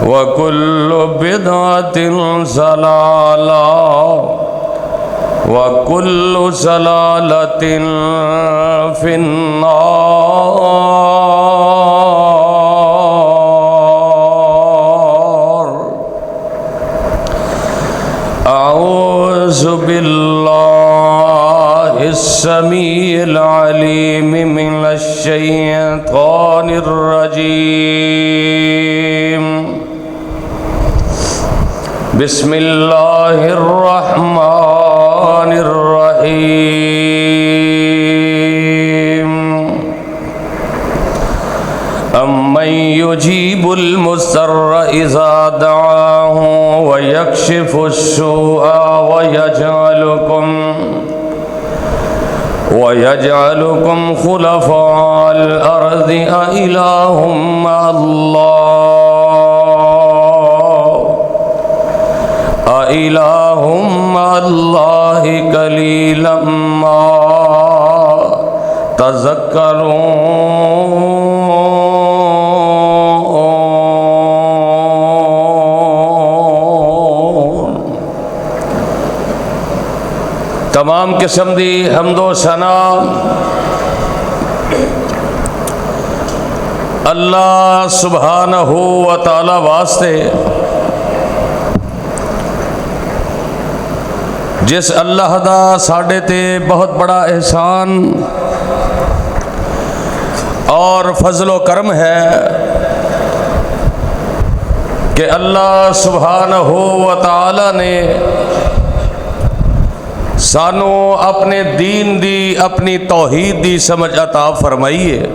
وكل بدعة ضلالة وكل ضلالة في النار. أعوذ بالله السميع العليم من الشيطان الرجيم. بسم الله الرحمن الرحيم. أمن يجيب المضطر إذا دعاه ويكشف السوء ويجعلكم خلفاء الأرض أإله مع الله قليلا ما تذكرون. تمام قسم دی حمد و ثنا اللہ سبحانہ و تعالی واسطے جس اللہ دا ساڈے تے بہت بڑا احسان اور فضل و کرم ہے کہ اللہ سبحانہ و تعالی نے سانو اپنے دین دی اپنی توحید دی سمجھ عطا فرمائی ہے.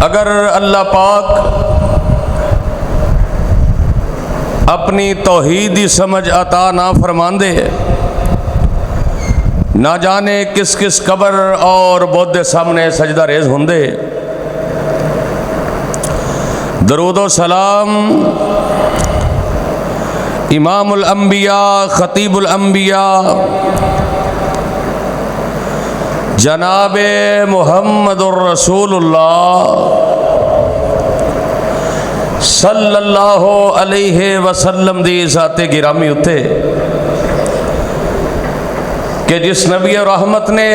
اگر اللہ پاک اپنی توحید دی سمجھ عطا نہ فرماندے نہ جانے کس کس قبر اور بت دے سامنے سجدہ ریز ہوندے. درود و سلام امام الانبیاء خطیب الانبیاء جناب محمد الرسول اللہ صلی اللہ علیہ وسلم دی ذات گرامی اتے کہ جس نبی رحمت نے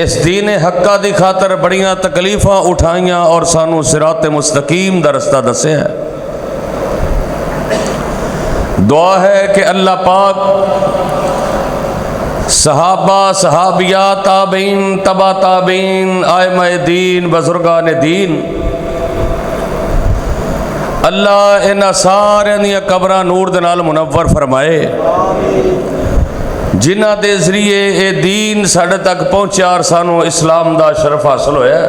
اس دین حقہ دی خاطر بڑیاں تکلیفاں اٹھائیاں اور سانو صراط مستقیم دا رستہ دسے ہے. دعا ہے کہ اللہ پاک صحابہ صحابیات تابعین تبع تابعین ائمہ دین بزرگان دین اللہ انہاں سارے دیاں قبراں نور دے نال منور فرمائے جنہاں دے ذریعے اے دین ساڈے تک پہنچیا اور سانو اسلام دا شرف حاصل ہویا.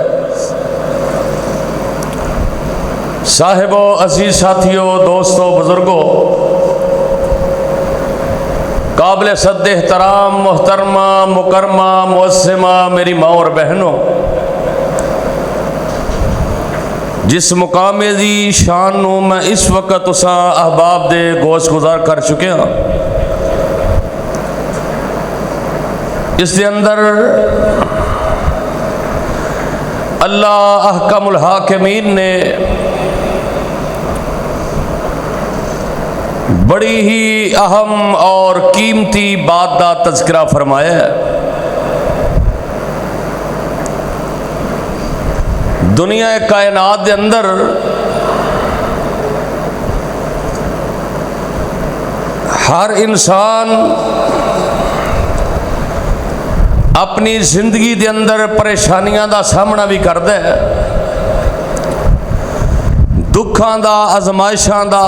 صاحبو عزیز ساتھیو دوستو بزرگو قابل صد احترام محترمہ مکرمہ معظمہ میری ماں اور بہنوں، جس مقام دی شان نو میں اس وقت اساں احباب دے گوش گزار کر چکے ہاں، اس دے اندر اللہ احکم الحاکمین نے بڑی ہی اہم اور قیمتی بات دا تذکرہ فرمایا ہے. دنیا کائنات دے اندر ہر انسان اپنی زندگی دے اندر پریشانیاں دا سامنا بھی کردا ہے، دکھاں دا آزمائشاں دا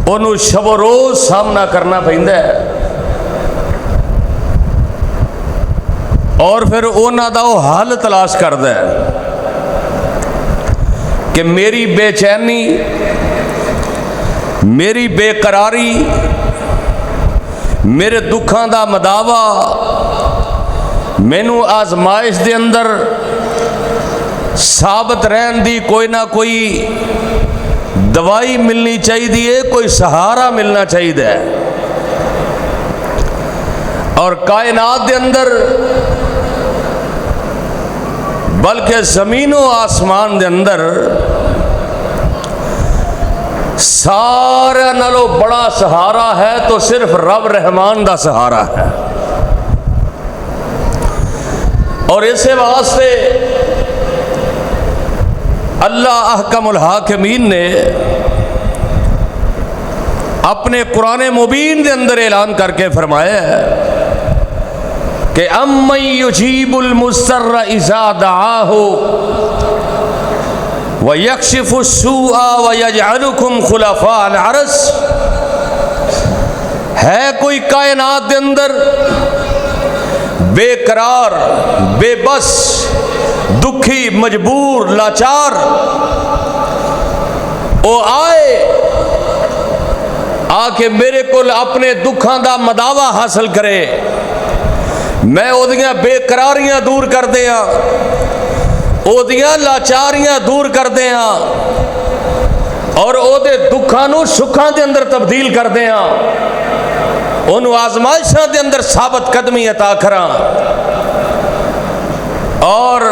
انہوں شب و روز سامنا کرنا پہندا ہے، اور پھر انہاں دا وہ حل تلاش کردا ہے کہ میری بے چینی میری بے قراری میرے دکھاں دا مداوا مینوں آزمائش دے اندر ثابت رہن دی کوئی نہ کوئی دوائی ملنی چاہیے، کوئی سہارا ملنا چاہیے. اور کائنات دے اندر बल्कि ज़मीन व आसमान दे अंदर सारे नालों बड़ा सहारा है तो सिर्फ रब रहमान दा सहारा है। और इस वास्ते अल्लाह अहकमुल हाकिमीन ने अपने कुरान मुबीन के अंदर ऐलान करके फरमाया कि अम्मन युजीबुल मुस्तर इज़ा दआहु व यक्शिफु सूआ व यजअलुकुम खुलफाअल अर्ज़। है कोई कायनात के अंदर बेकरार, बेबस, दुखी, मजबूर, लाचार, ओ आए आके मेरे को अपने दुखों का मदावा हासिल करे, मैं ओदियां बेकरारियां दूर कर दियां, ओदियां लाचारियां दूर कर दियां और ओदे दुखों नूं सुखां दे अंदर तब्दील कर दियां, उन्होंने आजमाइशों के अंदर साबित कदमी अता करा और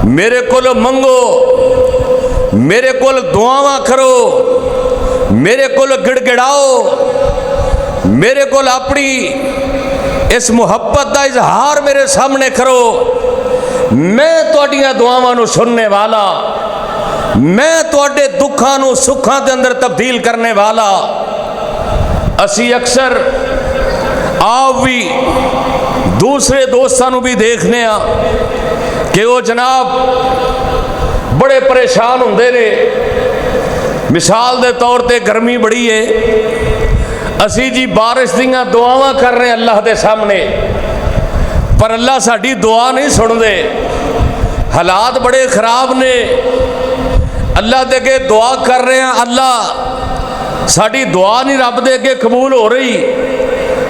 मेरे को मंगो, मेरे को दुआवां करो, मेरे को गिड़गिड़ाओ, मेरे को अपनी इस मुहब्बत का इजहार मेरे सामने करो। मैं तुहाडियां दुआवां नूं सुनने वाला, मैं तुहाडे दुखां नूं सुखां दे अंदर तब्दील करने वाला। असी अक्सर आप भी दूसरे दोस्तों भी देखने कि वो जनाब बड़े परेशान होंदे ने। मिसाल के तौर पर गर्मी बड़ी है, असी जी बारिश दियां दुआवां कर रहे हैं अल्लाह के सामने, पर अल्लाह साडी दुआ नहीं सुनते। हालात बड़े खराब ने, अल्लाह दे अगे दुआ कर रहे हैं, अल्लाह साडी दुआ नहीं रब दे अगे कबूल हो रही।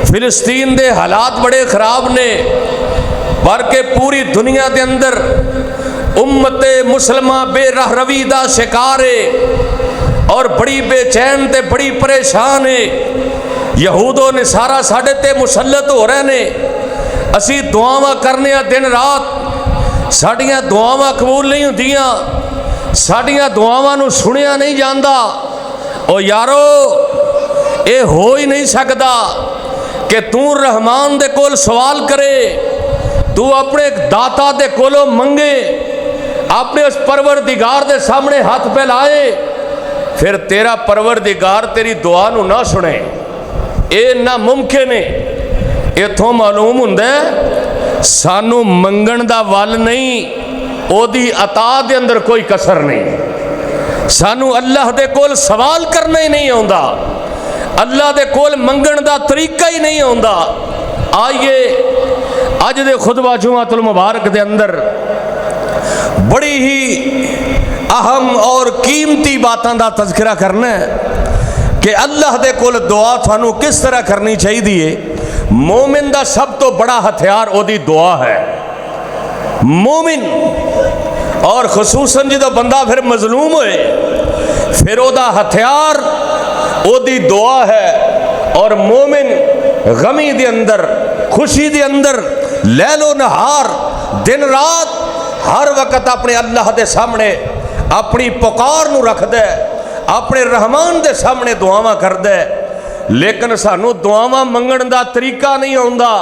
फिलिस्तीन दे हालात बड़े खराब ने, पर के पूरी दुनिया के अंदर उम्मते मुसलमा बेराह रवी का शिकार है और बड़ी बेचैन ते बड़ी परेशान है। यहूदों ने सारा साढ़े ते मुसलत हो रहे ने। असी दुआवां करने दिन रात, साड़ियाँ दुआवां कबूल नहीं होंदियां, साड़ियाँ दुआवां नूं सुनिया नहीं जाता। ओ यारो, ये हो ही नहीं सकता कि तू रहमान दे कोल सवाल करे, तू अपने दाता दे कोलों मंगे, अपने उस परवरदिगार दे सामने हाथ फैलाए, फिर तेरा परवरदिगार तेरी दुआ नूं ना सुने। ये नामुमकिन है। इथों मालूम हुंदा सानू मंगण दा वल नहीं, ओदी अता दे अंदर कोई कसर नहीं। सानू अल्लाह दे कोल सवाल करना ही नहीं आउंदा, अल्लाह दे कोल मंगण दा तरीका ही नहीं आउंदा। आइए अज दे खुतबा जुमातुल मुबारक दे अंदर बड़ी ही अहम और कीमती बातों का तज़किरा करना है कि अल्लाह दे कोल दुआ थानू किस तरह करनी चाहिए। मोमिन का सब तो बड़ा हथियार ओदी दुआ है। मोमिन और खसूसन जो बंदा फिर मजलूम होए, फिर ओदा हथियार ओदी दुआ है। और मोमिन गमी दे अंदर, खुशी दे अंदर, लैलो नहार, दिन रात, हर वक्त अपने अल्लाह के सामने अपनी पुकार नूं रख दे, अपने रहमान के सामने दुआवां कर दे। लेकिन सानू दुआवां मंगण दा तरीका नहीं आउंदा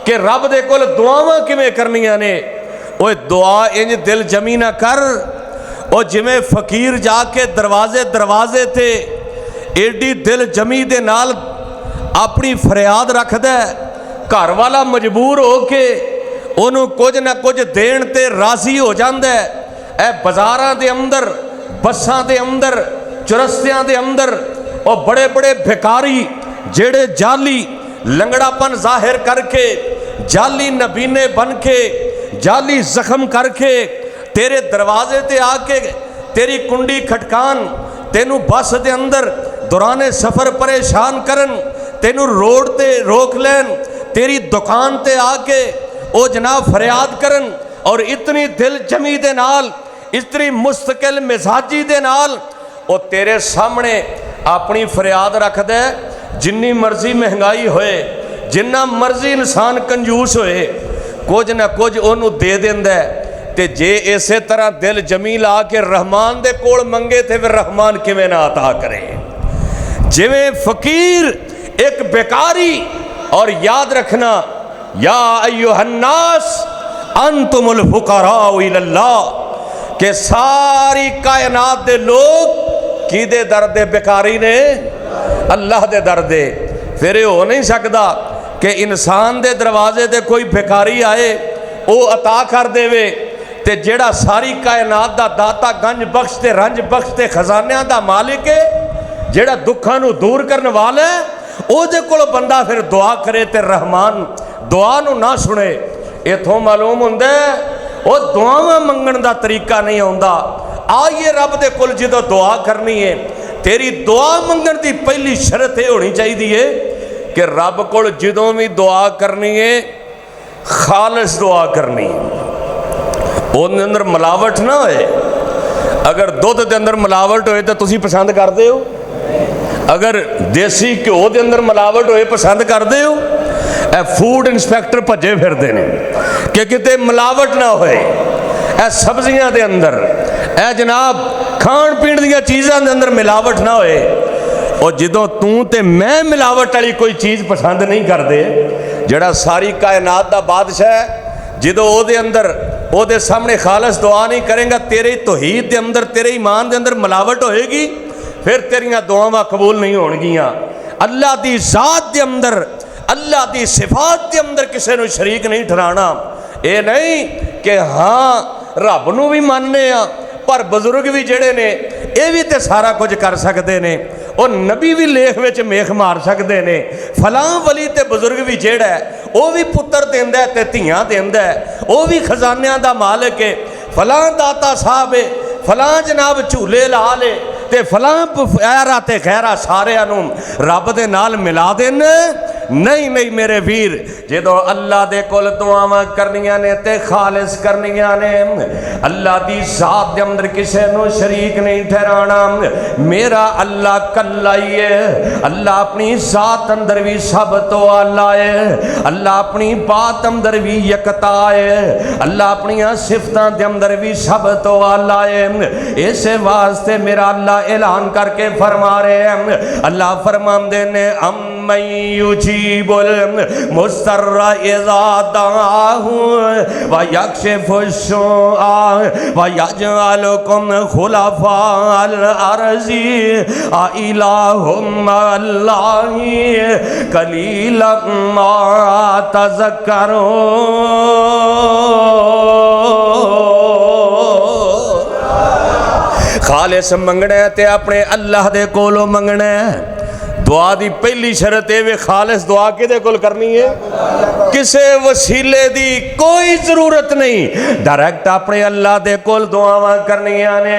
कि रब दे कोल दुआवां किवें करनियां ने। ओए दुआ इंज दिल जमी ना कर, ओ जिवें फकीर जाके दरवाजे दरवाजे ते एडी दिल जमी दे नाल अपनी फरियाद रख दे। घर वाला मजबूर हो के ओनू कुछ ना कुछ देण ते राजी हो जांदा है। ए बाजारां दे अंदर, बसां दे अंदर, चौरस्तियां दे अंदर और बड़े बड़े भिखारी जेड़े जाली लंगड़ापन जाहिर करके, जाली नबीने बन के, जाली जख्म करके तेरे दरवाजे ते आके तेरी कुंडी खटकान, तेनू बस दे अंदर दौराने सफ़र परेशान करन, तेनू रोड ते रोक लैन, तेरी दुकान ते आके ओ जनाब फरियाद करन और इतनी दिल जमी दे नाल, इतनी मुस्तकिल मिजाजी दे नाल ओ तेरे सामने अपनी फरियाद रख दे। जिन्नी मर्जी महंगाई होए, जिन्ना मर्जी इंसान कंजूस होए, कुछ ना कुछ ओनू दे देंदा है। تے جے اسی طرح دل جمیل آ کے رحمان دے کول منگے تے پھر رحمان کیویں نہ عطا کرے. جویں فقیر ایک بیکاری. اور یاد رکھنا یا ایھا الناس انتم الفقراء الی اللہ، کہ ساری کائنات دے لوگ کی دے درد بیکاری نے؟ اللہ دے دردے. پھر یہ ہو نہیں سکتا کہ انسان دے دروازے دے کوئی بیکاری آئے او عطا کر دے وے تے جیڑا ساری کائنات دا داتا گنج بخش تے رنج بخش تے خزانیاں دا مالک ہے، جیڑا دکھاں نو دور کرنے والا ہے، او دے کول بندہ پھر دعا کرے تے رحمان دعا نو نہ سنے. اتھوں معلوم ہوندے او دعاواں منگن دا طریقہ نہیں ہوندا. آئیے رب دے کول جدو دعا کرنی ہے، تیری دعا منگن دی پہلی شرط یہ ہونی چاہیے کہ رب کول جدوں بھی دعا کرنی ہے خالص دعا کرنی ہے، ان دے اندر ملاوٹ نہ ہوئے. اگر دودھ دے اندر ملاوٹ ہوئے تو تسی پسند کر دے ہو؟ اگر دیسی گھیو دے اندر ملاوٹ ہوئے پسند کر دے ہو؟ اے فوڈ انسپیکٹر بھجے پھر دینے کہ کتے ملاوٹ نہ ہوئے. اے سبزیاں دے اندر، اے جناب کھان پین دیا چیزاں دے اندر ملاوٹ نہ ہوئے. اور جدوں توں تے میں ملاوٹ والی کوئی چیز پسند نہیں کر دے، جڑا ساری کائنات دا بادشاہ ہے، جدوں او دے اندر او دے سامنے خالص دعا نہیں کریں گا، تیرے توحید دے اندر تیرے ایمان دے اندر ملاوٹ ہوئے گی، پھر تیریاں دعاواں قبول نہیں ہون گیاں. اللہ دی ذات دے اندر، اللہ دی صفات دے اندر کسے نو شریک نہیں ٹھہرانا. اے نہیں کہ ہاں رب نو بھی ماننے ہاں پر بزرگ بھی جڑے نے اے بھی تے سارا کچھ کر سکتے نے، اور نبی بھی لیخ وچ میخ مار سکتے نے، فلاں ولی تے بزرگ بھی جڑا ہے او بھی پتر دیندا ہے تے دھیاں دیندا ہے، او بھی خزانیاں دا مالک ہے، فلاں داتا صاحب ہے، فلاں جناب جھولے لا لے تے فلاں ایرا تے خیرہ سارے انہوں رب دے نال ملا دینے. نہیں نہیں میرے ویر، جدو اللہ دے کول دعاواں کرنیاں نے تے خالص کرنیاں نے، اللہ دی ذات دے اندر کسے نو شریک نہیں ٹھہرانا. میرا اللہ کلا ہی ہے، اللہ اپنی ذات اندر بھی سب تو اعلیٰ ہے، اللہ اپنی بات اندر بھی یکتا ہے، اللہ اپنی صفتاں دے اندر بھی سب تو اعلیٰ ہے. اس واسطے میرا اللہ اعلان کر کے فرما رہے ہیں، اللہ فرماندے نے امن یجیب المضطر اذا دعاہ ویکشف السوء ویجعلکم خلفاء الارض الہ مع اللہ قلیلا ما تذکرون. خالص منگنا ہے تے اپنے اللہ دے کولو منگنا ہے. دعا دی پہلی شرط ہے خالص دعا کدے کول کرنی ہے؟ کسے وسیلے دی کوئی ضرورت نہیں، ڈائریکٹ اپنے اللہ دے کول دعاواں کرنیاں نے.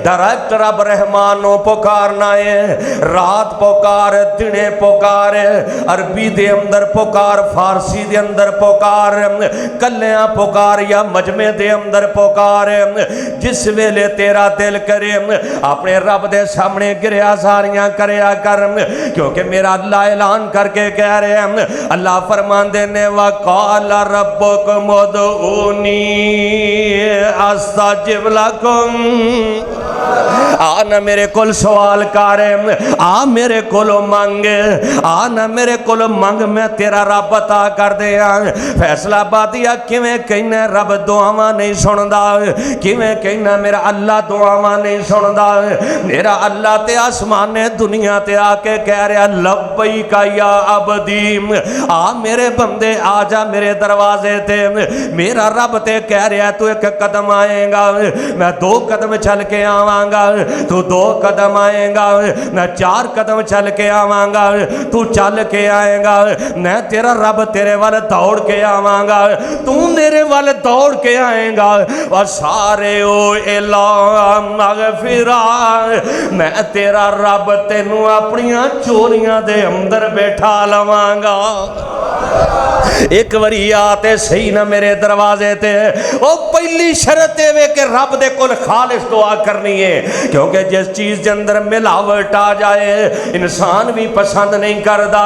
ڈائریکٹ رب رحمان نو پکارنا ہے، رات پکار، دنے پکار، عربی دے اندر پکار، فارسی دے اندر پکار، کلیاں پکار یا مجمع دے اندر پکار. جس ویلے تیرا دل کرے اپنے رب دے سامنے گریا ساریاں کریا کر، کیونکہ میرا اللہ اعلان کر کے کہہ رہے ہیں، اللہ فرماندے نے وَقَالَ رَبُّكُمُ ادْعُونِي أَسْتَجِبْ لَكُمْ. آنا میرے کول سوال کارے، آ میرے کولو مانگ، آنا میرے کولو مانگ، میں تیرا رب عطا کر دیا. فیصلہ بادیا کیویں کہنا رب دعاواں نہیں سندا، کیویں کہنا میرا اللہ دعاواں نہیں سندا. میرا اللہ تے آسمان دنیا تے آ کے کہہ رہا لبیک یا عبدی، آ میرے بندے آ جا میرے دروازے تے. میرا رب تے کہہ رہا تو ایک قدم آئے گا میں 2 قدم چل کے آواں گا، تو 2 قدم آئے گا میں 4 قدم چل کے آواں گا، تو چل کے آئے گا میں تیرا رب تیرے وال دوڑ کے آواں گا، تو میرے وال دوڑ کے آئے گا. وَسَارِعُوا إِلَىٰ مَغْفِرَةٍ، میں تیرا رب تینوں اپنیاں چوریاں دے اندر بیٹھا لواں گا. ایک وری آتے صحیح نہ میرے دروازے تے. او پہلی شرط ہے کہ رب دے کول خالص دعا کرنی ہے، کیونکہ क्योंकि जिस चीज़ के अंदर मिलावट आ जाए इंसान भी पसंद नहीं करता।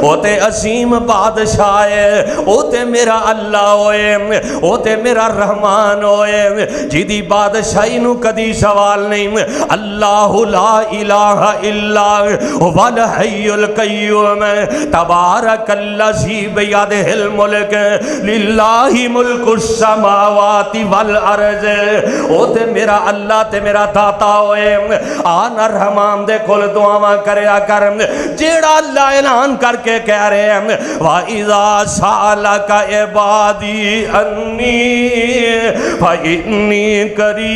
वो ते असीम बादशाह है, वो ते मेरा अल्लाह होए, वो ते मेरा रहमान होए, जिदी बादशाही नू कदी सवाल नहीं। अल्लाहु ला इलाहा इल्ला वल हय्युल कय्यूम तबारकल्लज़ी बियदिहिल मुल्क लिल्लाहि मुल्कुस समावाति वल अर्ज़। ओ ते मेरा अल्लाह ते मेरा दाता होए। आन रहमान दे कोल दुआवां करया कर, जेड़ा अल्लाह ऐलान करके कह रहे हैं वा इज़ा सालका इबादी अन्नी फ इन्नी करीब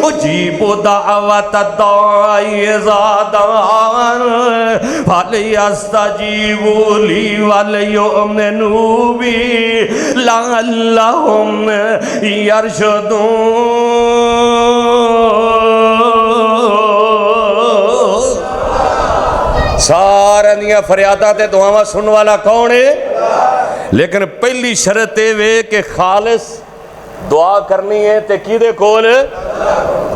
उजीबु दावत दाई इज़ा दान फलयस्तजीबू ली वलयुमिनू बी लअल्लहुम यरशदून। सारे दियां फरियादां ते दुआवां सुनने वाला कौन है? लेकिन पहली शर्त ये वे कि खालिस दुआ करनी है ते किहदे कोल?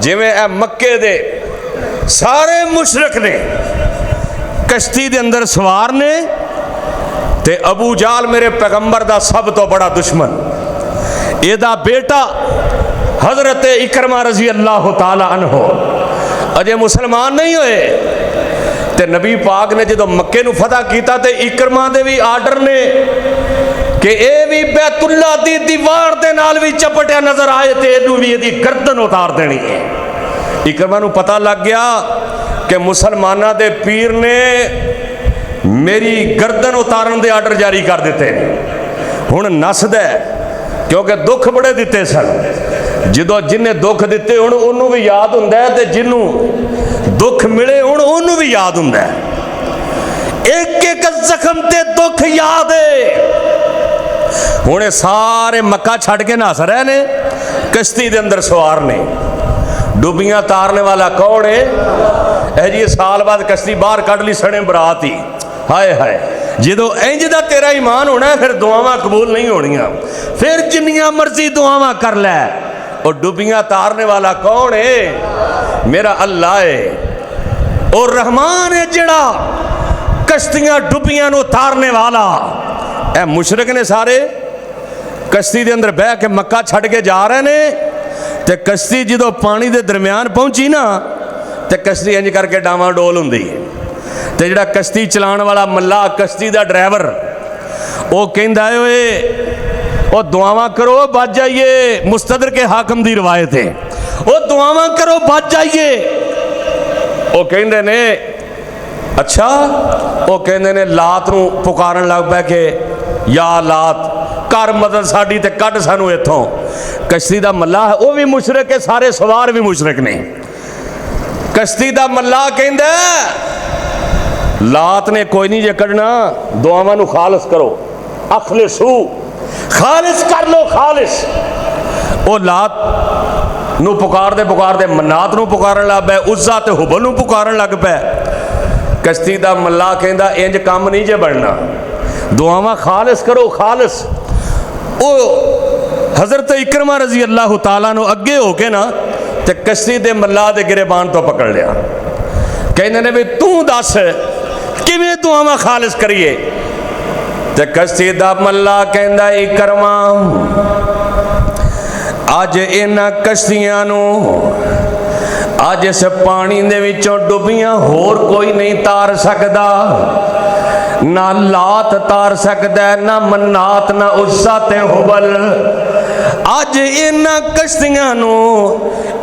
जिवें ए मक्के दे सारे मुशरिक ने कश्ती दे अंदर सवार ने ते अबू जाल मेरे पैगंबर दा सब तो बड़ा दुश्मन, एदा बेटा हजरत इकरमा रजी अल्लाह ताला अन्हो अजे मुसलमान नहीं होए ते नबी पाक ने जो मक्के नू फतह किया तो इकरमा दे भी आर्डर ने कि ये भी बैतुल्ला दी दीवार दे नाल भी चपटिया नजर आए तो इनू भी इसकी गर्दन उतार देनी है। इकरमा नू पता लग गया कि मुसलमाना दे पीर ने मेरी गर्दन उतारन दे आर्डर जारी कर दिते। हुण नसदा क्योंकि दुख बड़े दिते सन, जो जिन्हें दुख दिते हुण उन्होंने भी याद हुंदा है ते जिन्हों दुख मिले हुण उन्होंने भी याद हुंदा है। एक एक जख्म ते दुख याद है। हुण सारे मक्का छड़ के नस रहे ने, कश्ती दे अंदर सवार ने। डुबियां तारने वाला कौन है? ए जी साल बाद कश्ती बाहर कढ़ ली सने बरात ही। हाय हाय, जो इंज दा तेरा ईमान होना है फिर दुआवां कबूल नहीं होनियां, फिर जिन्नियां मर्जी दुआवां कर लै। और डुबियां तारने वाला कौन है? मेरा अल्लाह है। और रहमान है जिहड़ा कश्तियां डुबियां नू तारने वाला। ए मुशरिक ने सारे कश्ती दे अंदर बह के मक्का छड़ के जा रहे ने ते कश्ती जो पानी दे दरम्यान पहुंची ना ते कश्ती इंज करके डावाडोल हुंदी है। ते जिहड़ा कश्ती चलाण वाला मल्ला कश्ती दा ड्राइवर वो कहंदा है ओए ओ दुआवां करो बच जाइए। मुस्तदर के हाकम दी रवायत है, ओ दुआवां करो बच जाइए। वो कहंदे ने अच्छा, वो कहंदे ने लात नू पुकारन लग पै के या लात कर मदद साडी ते कढ सानू इत्थों। कश्ती दा मल्ला है वो भी मुशरिक है, सारे सवार भी मुशरिक ने। कश्ती दा मल्ला कहंदा लात ने कोई नहीं जे कढ़ना, दुआवां नू खालिस करो, अखलिसू खालिस कर लो खालिस। वो लात नू पुकारदे पुकारदे मन्नात नू पुकारन लग पै, उज़्ज़ा ते हुबल नू पुकारन लग पै। कश्ती दा मल्ला कहंदा इंज काम नहीं जे बनना, दुआवां खालिस करो खालिस। वो हजरत इकरमा रजी अल्लाह ताला नू अगे हो के ना ते कश्ती दे मल्ला दे गिरेबान तो पकड़ लिया। कहंदे ने भी तू दस किवें दुआवां खालिस करिए? ते कश्ती दा मल्ला कहंदा इकरमा अज इन्हां कश्तियां नू अज इस पानी दे विचों डुबियां होर कोई नहीं तार सकदा, ना लात तार सकदा, ना मन्नात, ना उज़्ज़ा ते हुबल। अज इन्हां कश्तियां नू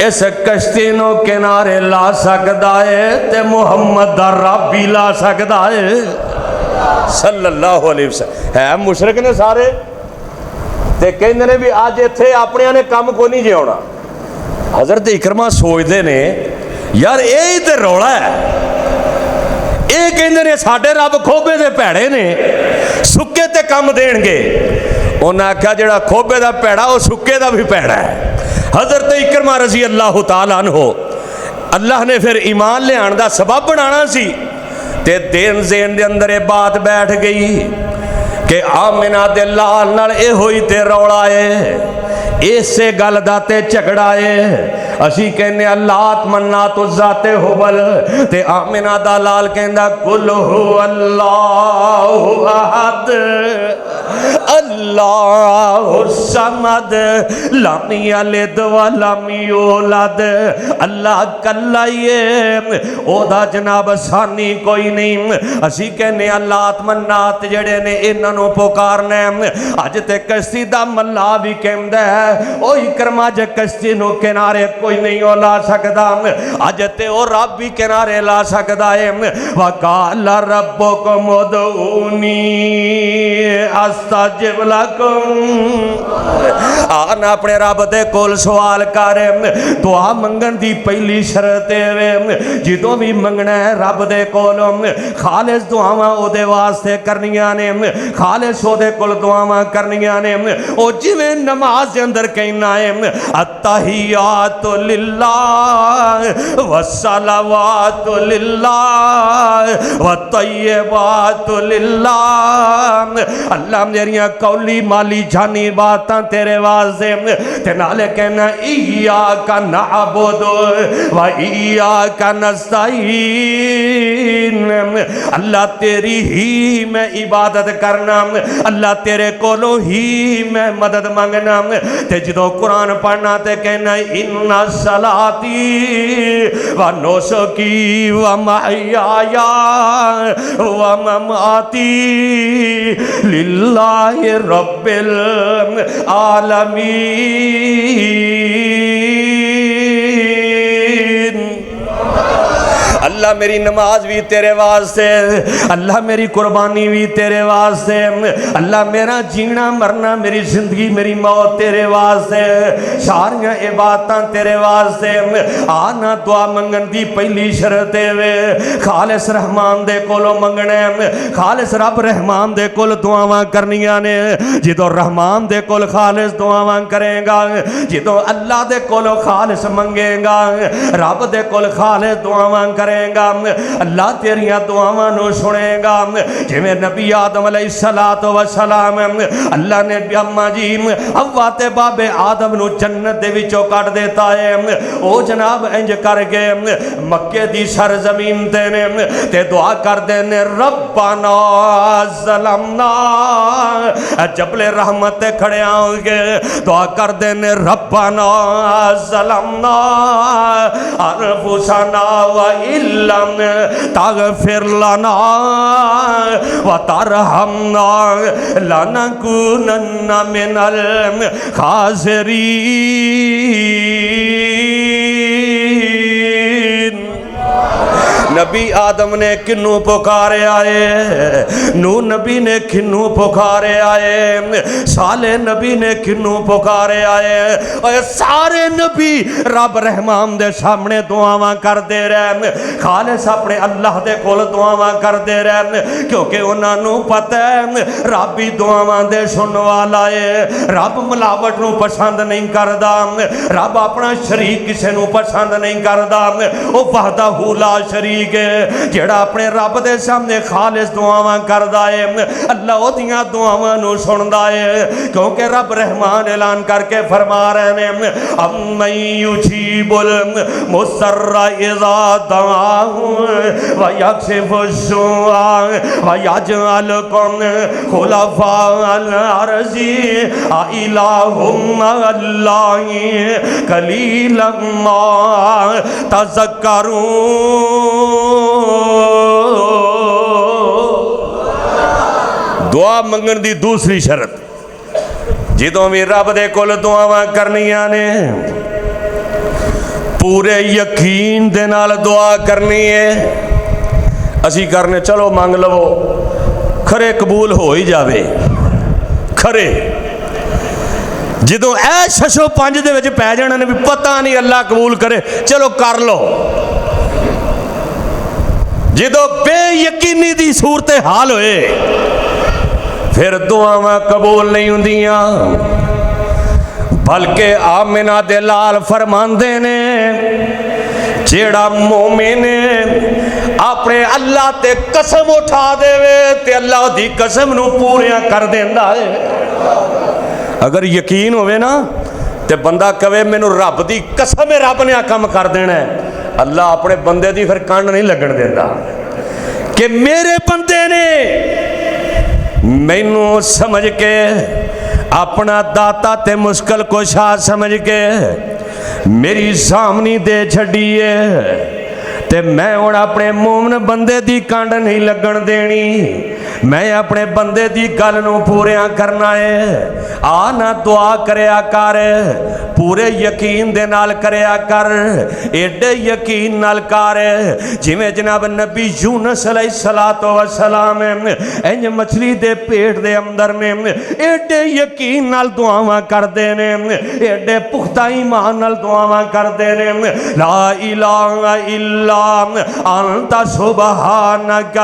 इस कश्ती नू किनारे ला सकदा है ते मुहम्मद दा रब भी ला सकदा है सल्लल्लाहु अलैहि वसल्लम। है मुशरिक ने सारे ते कहंदे ने भी अज इत्थे अपनियां ने काम कोई नहीं जे आउणा। हजरत इकरमा सोचते ने यार यही तो रौला है। ये कहते ने साडे रब खोबे दे भैड़े ने, सुक्के ते कम देणगे। उन्हें आख्या जिहड़ा खोबे दा भैड़ा वो सुक्के दा भी भैड़ा है। हजरत इकरमा रजी अल्लाह ताला अन्हो अल्लाह ने फिर ईमान लियाण दा सबब बनाना सी ते देन ज़ेन दे अंदर ये बात बैठ गई कि आमिना दे लाल नाल इहो ही ते रौला है। ਇਸੇ ਗੱਲ ਦਾ ਤੇ ਝਗੜਾ ਏ। ਅਸੀਂ ਕਹਿੰਦੇ ਆ ਲਾਤ ਮੰਨਾਤ ਉਜ਼ਾ ਤੇ ਹੁਬਲ, ਤੇ ਆਮਿਨਾ ਦਾ ਲਾਲ ਕਹਿੰਦਾ ਕੁਲ ਹੂ ਅੱਲਾਹੁ ਅਹਦ ਅੱਲਾਹੁ ਸਮਦ ਲਮ ਯਲਿਦ व लम यूलद। अल्लाह कल्ला ही है, ओदा जनाब सानी कोई नहीं। असी कहने लात मन्नात जड़े ने इन्हां नूं पुकारना। अज ते कश्ती दा मल्ला भी कहंदा है ओ इकरमा ज कश्ती नूं किनारे कोई नहीं ओ ला सकदा। अज ते ओ रब भी किनारे ला सकदा है। वकाल रब्बुकुम उदऊनी अस्ताजिब लकुम। आना अपने रब दे कोल सवाल कर। दुआ मंगण दी पहली शर्त है जिदों भी मंगना है रब दे कोलों खालिस दुआवां ओदे वास्ते करनियां ने, खालिस ओदे कोल दुआवां करनियां ने। ओ जिवें नमाज दे अंदर कहना है अत्तहियातु लिल्लाह वस्सलावातु लिल्लाह वत्तय्यिबातु लिल्लाह। अल्लाह मेरियां कौली माली जानी बातां तेरे वास्ते, ते नाले कहना इय्याका नअबुदु व इय्याका नस्तईन। अल्लाह तेरी ही मैं इबादत करना, अल्लाह तेरे कोलों ही मैं मदद मंगना। ते जदों कुरान पढ़ना ते कहना इन्ना सलाती व नुसकी व महयाया व ममाती लिल्लाहि रब्बिल आलमीन। अल्लाह मेरी नमाज भी तेरे वास्ते, अल्लाह मेरी कुर्बानी भी तेरे वास्ते, अल्लाह मेरा जीना मरना मेरी जिंदगी मेरी मौत तेरे वास्ते, सारियां इबादतां तेरे वास्ते। आना दुआ मंगन दी पहली शर्त है खालिस रहमान दे कोलों मंगना। खालिस रब रहमान दे कोल दुआवां करनियां ने। जिदों रहमान दे कोल खालिस दुआवां करेगा, जिदों अल्लाह दे कोलों खालिस मंगेगा, रब दे कोल खालिस दुआवां करेगा, अल्लाह तेरिया दुआवां नूं सुनेगा। जिवें नबी आदम अलैहिस्सलातु वस्सलाम अल्लाह ने अम्मा जी हव्वा ते बाबे आदम नूं जन्नत दे विचों कढ देता है। ओ जनाब इंज करके मक्के दी सरजमीन ते ने ते दुआ करदे ने रब्बाना ज़लमना। जबले रहमत ते खड़े होंगे दुआ करदे ने रब्बाना ज़लमना अनफुसना व इल्लम तगफिर लना व तरहमना लनकुनन्ना मिनल खासिरीन। नबी आदम ने किन्नू पुकारे आए, नू नबी ने किन्नू पुकारे आए, साले नबी ने किन्नू पुकारे आए। और सारे नबी रब रहमान दे सामने दुआवां करते रहे। खालिस अपने अल्लाह दे कोल दुआवां करते रहे, क्योंकि उन्होंने पता है रब ही दुआवां दे सुनने वाला है। रब मिलावट नू पसंद नहीं करता, रब अपना शरीक किसी नू पसंद नहीं करता। वो वहदहू ला शरीक जेड़ा अपने रब दे सामने खालिस दुआवां करदा है, अल्लाह ओदियां दुआवां नूं सुनदा है, क्योंकि रब रहमान ऐलान करके फरमा रहे हैं अम्मन युजीबुल मुस्सर्रा इज़ा दआहु व यक्शिफु सुआ व यजअलकुम खुलफाअल अर्ज़ि आ इलाहुम अल्लाहि कलीलन मा तज़क्करून। दुआ मंगण दी दूसरी शर्त जिदों भी रब दे कोल दुआवां करनियां ने पूरे यकीन दे नाल दुआ करनी है। असी करने चलो मंग लवो खरे कबूल हो ही जावे खरे। जिदों ऐ शशो पंज दे विच पै जाने ने भी पता नहीं अल्लाह कबूल करे चलो कर लो। जिदों बेयकीनी दी सूरत हाल होए फिर दुआवां कबूल नहीं हुंदियां। बल्कि आमिना दे लाल फरमांदे ने जेड़ा मोमिन अपने अल्लाह ते कसम उठा देवे ते अल्लाह दी कसम नूं पूरियां कर देंदा है। अगर यकीन होवे ना ਤੇ ਬੰਦਾ ਕਵੇ ਮੈਨੂੰ ਰੱਬ ਦੀ ਕਸਮ ਹੈ ਰੱਬ ਨੇ ਆ ਕੰਮ ਕਰ ਦੇਣਾ ਹੈ, ਅੱਲਾ ਆਪਣੇ ਬੰਦੇ ਦੀ ਫਿਰ ਕੰਨ ਨਹੀਂ ਲੱਗਣ ਦਿੰਦਾ ਕਿ ਮੇਰੇ ਬੰਦੇ ਨੇ ਮੈਨੂੰ ਸਮਝ ਕੇ ਆਪਣਾ ਦਾਤਾ ਤੇ ਮੁਸ਼ਕਲ ਕੁਸ਼ਾ ਸਮਝ ਕੇ ਮੇਰੀ ਸਾਹਮਣੀ ਦੇ ਛੱਡੀ ਹੈ ਤੇ ਮੈਂ ਹੁਣ ਆਪਣੇ ਮੂਮਨ ਬੰਦੇ ਦੀ ਕੰਡ ਨਹੀਂ ਲੱਗਣ ਦੇਣੀ, ਮੈਂ ਆਪਣੇ ਬੰਦੇ ਦੀ ਗੱਲ ਨੂੰ ਪੂਰਿਆਂ ਕਰਨਾ ਹੈ। ਆ ਨਾ ਦੁਆ ਕਰਿਆ ਕਰ, ਪੂਰੇ ਯਕੀਨ ਦੇ ਨਾਲ ਕਰਿਆ ਕਰ, ਏਡੇ ਯਕੀਨ ਨਾਲ ਕਰ ਜਿਵੇਂ ਜਨਾਬ ਨਬੀ ਯੂਨਸ अलैहिस्सलातो वस्सलाम इंज मछली दे पेट दे अंदर ने एडे यकीन नाल दुआवां करदे ने, एडे पुख्ता ईमान नाल दुआवां करदे ने, ला इलाहा इल्ला अंता सुबहानक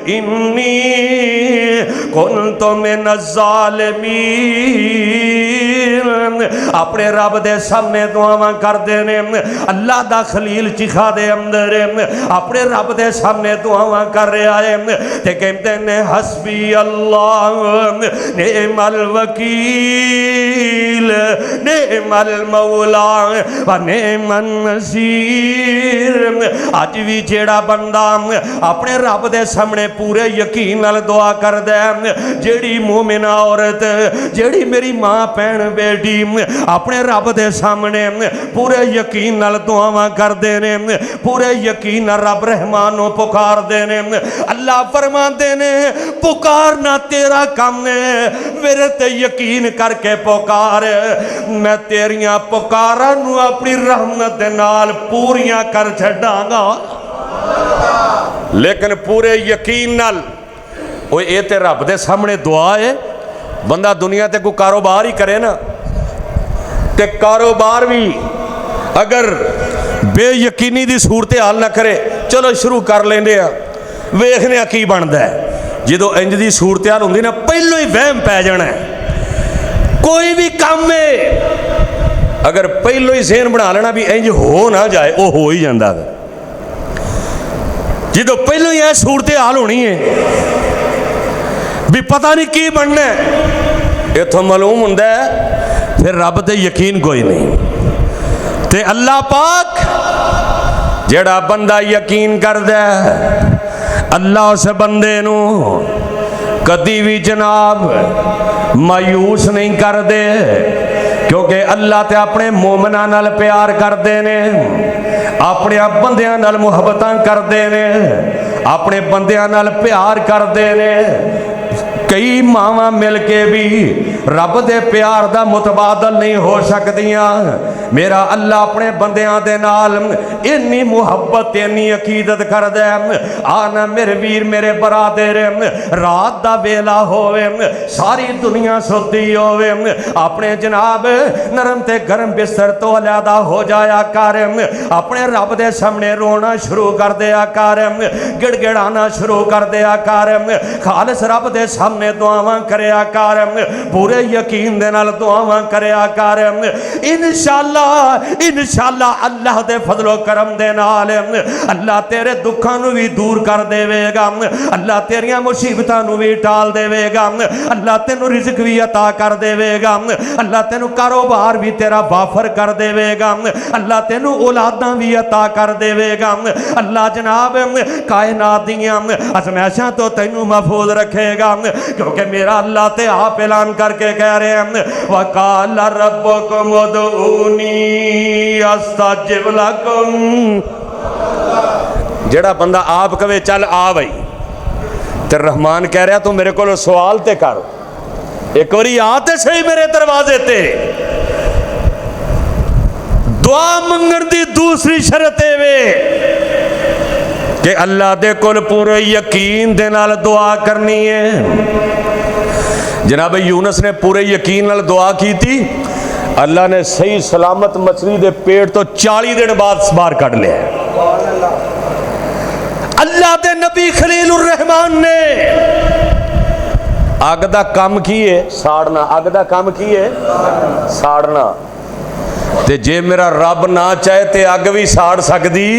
इन्नी कुन्तु मिनज़ ज़ालिमीन। अपने रब दे सामने दुआवां करदे ने, अल्लाह दा खलील चिखा दे अंदर अपने रब दे सामने दुआवां कर रहा है ते कहते ने हस्बी अल्लाह नेमल वकील नेमल मौला व नेमन नसीर। अज भी जेड़ा बंदा अपने रब दे सामने पूरे यकीन नाल दुआ करदा है, जेड़ी मोमिना औरत जेड़ी मेरी मां भैन बेटी अपने रब दे सामने पूरे यकीन नाल दुआवां करदे ने, पूरे यकीन नाल रब रहमान नूं पुकारदे ने, अल्लाह फरमांदे ने पुकारना तेरा काम है, मेरे ते यकीन करके पुकार, मैं तेरियां पुकारां नूं अपनी रहमत दे नाल पूरियां कर छड्डांगा। लेकिन पूरे यकीन नाल ओए ये ते रब दे सामने दुआ है। बंदा दुनिया ते कोई कारोबार ही करे ना, ते कारोबार भी अगर बेयकीनी दी सूरत हाल ना करे, चलो शुरू कर लेंदे आ वेखने आ की बनदा है। जो इंज दी सूरत हाल होंदी ना पहलों ही वहम पै जाना है। कोई भी काम है अगर पहलों ही ज़हन बना लेना भी इंज हो ना जाए, वो हो ही जाता है। जो पहलों ही यह सूरत हाल होनी है भी पता नहीं की बनना है, इथों मालूम होंदा है फिर रब ते यकीन कोई नहीं। ते अल्लाह पाक जेड़ा बंदा यकीन करदा अल्लाह उस बंदे नू कदी भी जनाब मायूस नहीं करदे, क्योंकि अल्लाह ते अपने मोमना नाल प्यार करदे ने, अपने बंदियां नाल मुहब्बतां करदे ने, अपने बंदियां नाल प्यार करदे ने। कई मावां मिल के भी रब दे प्यार दा मुतबादल नहीं हो सकदियां। मेरा अल्लाह अपने बंदियां दे नाल इन्नी मुहब्बत इन्नी अकीदत करदा है। आना मेरे वीर मेरे बरादर, रात दा वेला होवे सारी दुनिया सुती होवे, अपने जनाब नरम ते गर्म बिस्तर तो अलहदा हो जाया कर, अपने रब दे सामने रोना शुरू कर दिया कर, गिड़गिड़ाना शुरू कर दिया कर, खालिस रब दे सामने दुआवां करया कर, पूरे यकीन दे नाल दुआवां करया कर। इंशाअल्लाह इंशाअल्लाह अल्लाह दे फजलो करम दे नाल अल्लाह तेरे दुखां नूं भी दूर कर देवेगा, अल्लाह तेरियां मुसीबतां नूं भी टाल देवेगा, अल्लाह तेनू रिज़्क भी अता कर देवेगा, अल्लाह तेनू कारोबार भी तेरा वाफर कर देवेगा, अल्लाह तेनू औलादां भी अता कर देवेगा, अल्लाह जनाब कायनात दियां अज़माइशां तो तेनू महफूज रखेगा। क्योंकि मेरा अल्लाह ते आप ऐलान करके कह रहे हैं वकाल रब्बुकुम उदऊनी अस्तजिब लकुम। जेड़ा बंदा आप कहे चल आ भाई, ते रहमान कह रहा तू मेरे को सवाल ते कर, एक बारी आ ते सही मेरे दरवाजे ते। दुआ मंगण दी दूसरी शर्त वे कि अल्लाह दे कोल पूरे यकीन दे नाल दुआ करनी है। जनाब यूनस ने पूरे यकीन नाल दुआ की थी, अल्लाह ने सही सलामत मछली दे पेट तो 40 दिन बाद बाहर कढ़ लिया। अल्लाह दे नबी खलीलुर रहमान ने अग दा काम की है साड़ना, अग दा काम की है साड़ना, ते जे मेरा रब ना चाहे ते अग भी साड़ सकदी।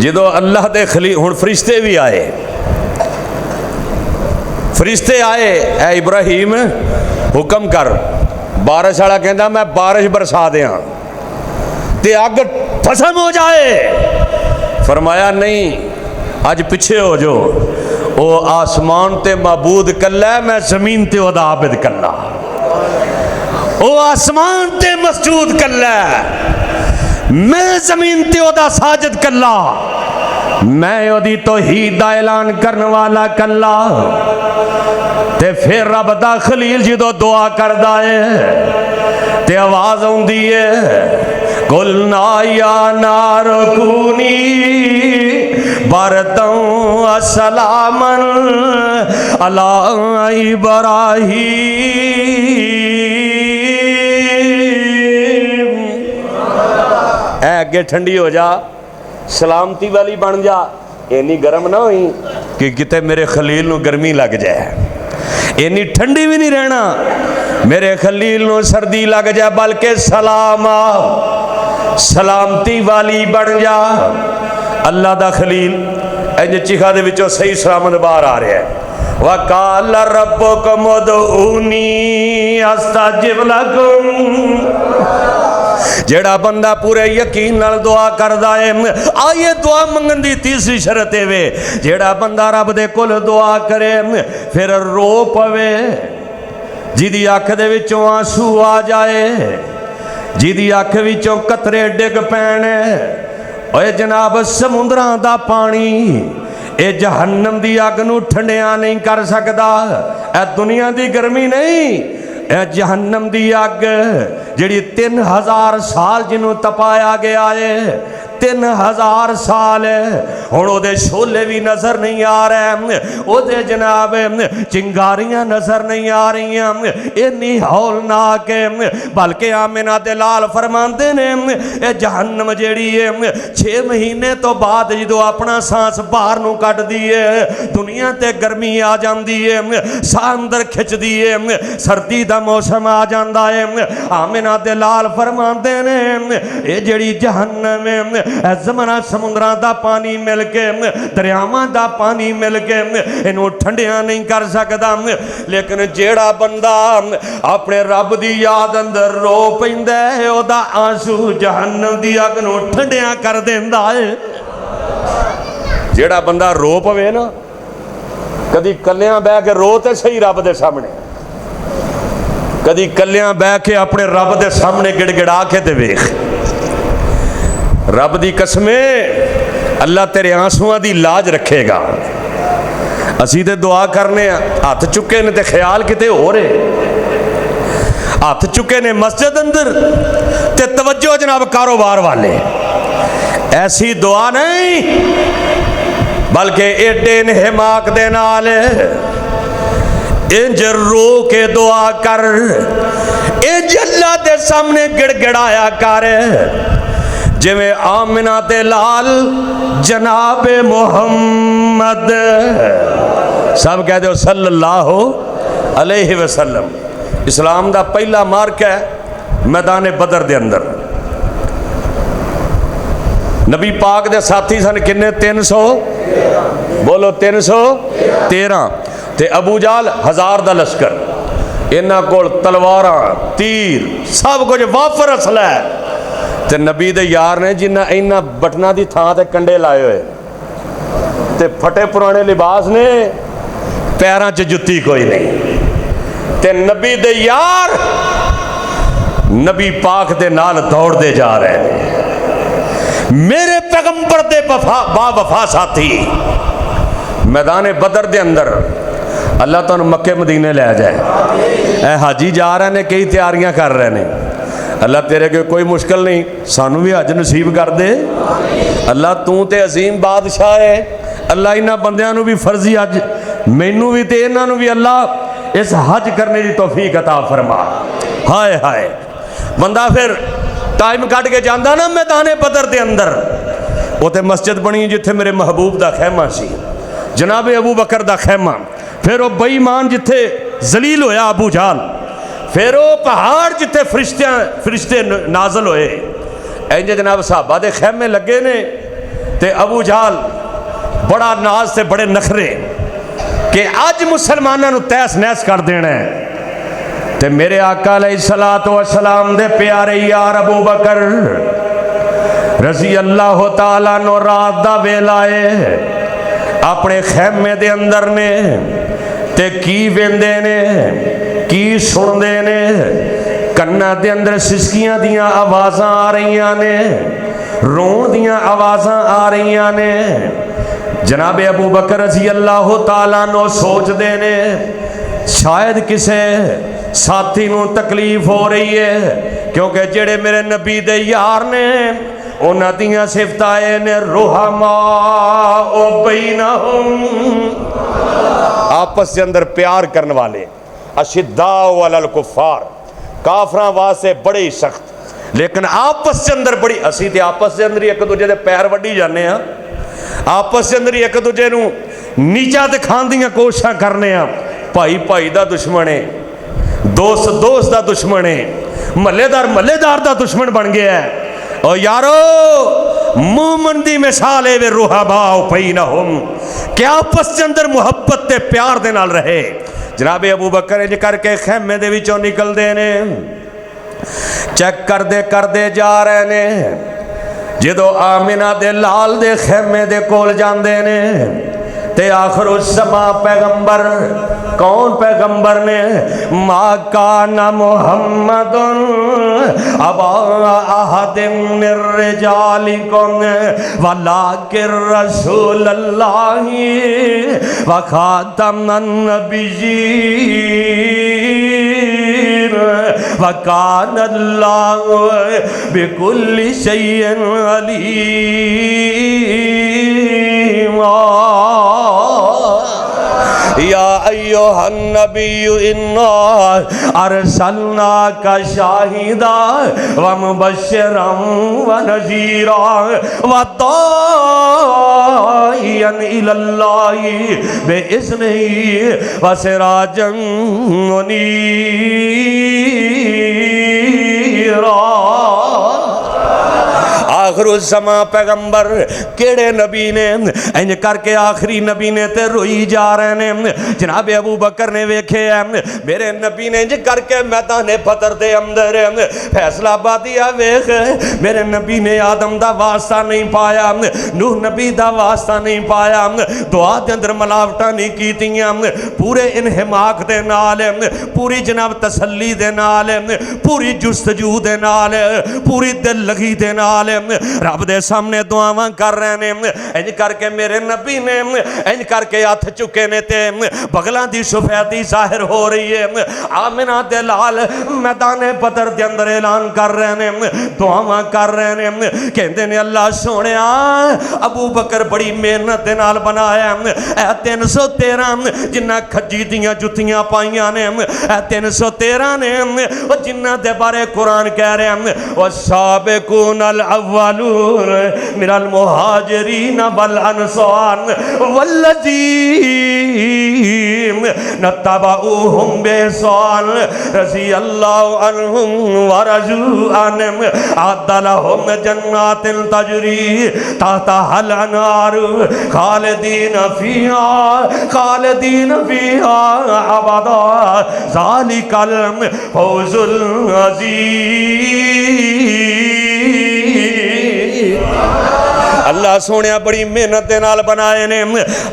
जो अल्लाह दे खलील हुण फरिश्ते भी आए, फरिश्ते आए, ऐ इब्राहिम हुक्म कर बारिश वाला कहता मैं बारिश बरसा दियां ते अग भस्म हो जाए। फरमाया नहीं, अज पिछे हो जो, ओ आसमान ते माबूद कल्ला, मैं जमीन ते ओदा आबिद कल्ला। ओ आसमान ते मसजूद कल्ला, मैं जमीन ते ओदा साजिद कल्ला। मैं ओदी तौहीद दा ऐलान करने वाला कल्ला। ते फिर रब दा खलील जदों दुआ करदा है ते आवाज आउंदी है, कुलना या नार कूनी बरदं असलामन अला इब्राहीम। ऐ अगे ठंडी हो जा, सलामती वाली बन जा, इन्नी गर्म ना होई कि किते मेरे खलील नूं गर्मी लग जाए। इन्नी ठंडी भी नहीं रहना मेरे खलील नूं सर्दी लग जाए, बल्कि सलामा सलामती वाली बन जा। अल्लाह दा खलील इंज चिखा दे विचों सही सलामत बाहर आ रहा है। वकाल रब्बुकुम उदऊनी अस्तजिब लकुम। जेड़ा बंदा पूरे यकीन नाल दुआ करदा है, आइए दुआ मंगन दी तीसरी शर्त है वे, जेड़ा बंदा रब दे कोल दुआ करे फिर रो पवे, जिदी अख दे विचों आंसू आ जाए, जिदी अख विचों कतरे डिग पैण, ओए जनाब समुंदरां दा पानी ए जहन्नम दी अग नूं ठंडिया नहीं कर सकदा। ए दुनिया दी गर्मी नहीं, जहन्नम दी अग जिहड़ी 3000 साल जिन्हों तपाया गया है, 3000 साल हुण ओदे शोले भी नजर नहीं आ रहे, ओदे जनाब चिंगारियां नजर नहीं आ रही, इन्नी हौलनाक है। बल्कि आमिना दे लाल फरमांदे ने ए जहन्नम जिहड़ी है 6 महीने तो बाद जो अपना सांस बाहर नूं कड्डदी है, दुनिया ते गर्मी आ जांदी है, साह अंदर खिचदी है, सर्दी दा मौसम आ जांदा है। आमिना दे लाल फरमांदे ने ए जिहड़ी जहन्नम है जमना समुद्रां दा पानी मिल के, दरियावां दा पानी मिल के इनू ठंडिया नहीं कर सकदा। लेकिन जेड़ा बंदा अपने रब दी याद अंदर रो पैंदा है, ओदा आंसू जहन्नम दी अग नू ठंडिया कर देंदा है। जेड़ा बंदा रो पवे ना, कदी कल्लियां बह के रो ते सही रब दे सामने, कदी कल्लियां बह के अपने रब दे सामने गिड़गिड़ा के ते वेख। रब दी कसमें अल्लाह तेरे आंसुआं दी लाज रखेगा। असी ते दुआ करने हथ चुके ने ते ख्याल किते हो रहे, हथ चुके ने मस्जिद अंदर ते तवज्जो जनाब कारोबार वाले। ऐसी दुआ नहीं, बल्कि एडे हिमाक दे नाल इंज रो के दुआ कर, इंज अल्लाह दे सामने गिड़गिड़ाया कर, जिवें आमिना दे लाल जनाब मुहम्मद सब कह दो सल्लल्लाहु अलैहि वसल्लम। इस्लाम दा पहला मार्क है मैदान बदर दे अंदर। नबी पाक दे साथी सन किन्ने? 300 बोलो 313। ते अबू जाल 1000 दा लश्कर, इन्हां कोल तलवारां तीर सब कुछ वाफर असला है। ते नबी दे यार ने जिन्ना इन्ना बटना की थां ते कंडे लाए हुए ते फटे पुराने लिबास ने, पैरों च जुत्ती कोई नहीं, ते नबी दे यार नबी पाक दे नाल दौड़ते जा रहे हैं। मेरे पैगंबर दे बावफा साथी मैदान बदर दे अंदर अल्लाह तुहानू मक्के मदीने लै जाए। ऐ हाजी जा रहे ने, कई तैयारियां कर रहे हैं। अल्लाह तेरे के कोई मुश्किल नहीं, सानू भी हज नसीब कर दे। अल्लाह तू ते अजीम बादशाह है। अल्लाह इन्हां बंदियां नू भी फर्जी हज, मैनू भी ते इन्हां नू भी अल्लाह इस हज करने की तौफीक अता फरमा। हाय हाय बंदा फिर टाइम कट के जाता ना मैदान बदर के अंदर, उत्थे मस्जिद बनी जिथे मेरे महबूब का खैमा सी, जनाब अबू बकर का खैमा। फिर वो बेईमान जिथे जलील होया अबू जाल, फिर वो पहाड़ जिथे फरिश्ते नाजल होए, इंज जनाब साहबा दे खैमे लगे ने। ते अबू जाल बड़ा नाज से बड़े नखरे कि अज मुसलमानों तैस नैस कर देना है। تے میرے آقا علیہ السلام دے پیارے یار ابو بکر رضی اللہ تعالیٰ نو رات دا ویلا ہے اپنے خیمے دے اندر نے تے کی ویندے نے کی سندے نے کنا دے اندر سسکیاں دیاں آوازاں آ رہیاں نے رون دیاں آوازاں آ رہیاں نے جناب ابو بکر رضی اللہ تعالیٰ نو سوچ دے نے شاید کسے ساتھی نو تکلیف ہو رہی ہے کیونکہ جڑے میرے نبی دے یار نے انہاں دیاں صفتائے نے رحماء بینہم آپس کے اندر پیار کرنے والے اشداء علی الکفار کافراں واسطے بڑے ہی سخت لیکن آپس کے اندر بڑی اسی تے آپس کے اندر ایک دوجے دے پیر وڈی جانے ہاں آپس کے اندر ایک دوجے نو نیچا دکھان دیاں کوششاں کرنے ہاں بھائی بھائی دا دشمن ہے دوست دوست دا دشمن ہے محلے دار دا دشمن بن گیا ہے او یارو مومن دی مثال ہے وے رحماء بینہم کہ آپس کے اندر محبت تے پیار دے نال رہے جناب ابو بکر انج کر کے خیمے دے وچوں نکل دے نے چیک کر دے جا رہے نے جدو آمنہ دے لال دے خیمے دے کول جاندے نے تے آخر الزمان پیغمبر کون پیغمبر نے ما کان محمد ابا احد من رجالکم ولکن رسول اللہ وخاتم النبیین وکان اللہ بکل شیء علیم یا ایوہ النبی انا ارسلناک شاہدا ومبشرا ونذیرا وداعیا الی اللہ بإذنہ وسراجا منیرا آخر الزمان پیغمبر کیڑے نبی نے انج کر کے آخری نبی نے تے روئی جا رہے نے جناب ابو بکر نے ویکھے میرے نبی نے انج کر کے میدان بدر دے اندر فیصلہ آبادیہ ویکھ میرے نبی نے آدم دا واسطہ نہیں پایا نوح نبی دا واسطہ نہیں پایا دعا دے اندر ملاوٹاں نہیں کیتیاں پورے انہماک دے نال پوری جناب تسلی دے نال پوری جستجو دے نال پوری دل لگی دے نال رب دے سامنے دعاواں کر رہے نے انج کر کے میرے نبی نے انج کر کے ہاتھ چکے نے تے بغلاں دی سفیدی ظاہر ہو رہی ہے آمنہ دے لال میدان بدر دے اندر اعلان کر رہے نے دعاواں کر رہے نے کہندے نے اللہ سونیا ابو بکر بڑی محنت دے نال بنایا اے 313 جنہ کھجی دیاں جتیاں پائیاں نے اے 313 نے جنہ دے بارے قرآن کہہ رہے ہیں والسابقون الاولون من المہاجرین والانصار والذین اتبعوہم بإحسان رضی اللہ عنہم ورضوا عنہم اعد لہم جنات تجری تحتہا الانہار خالدین فیہا ابدا ذالک الفوز العظیم اللہ سونیا بڑی محنت دے نال بنائے نے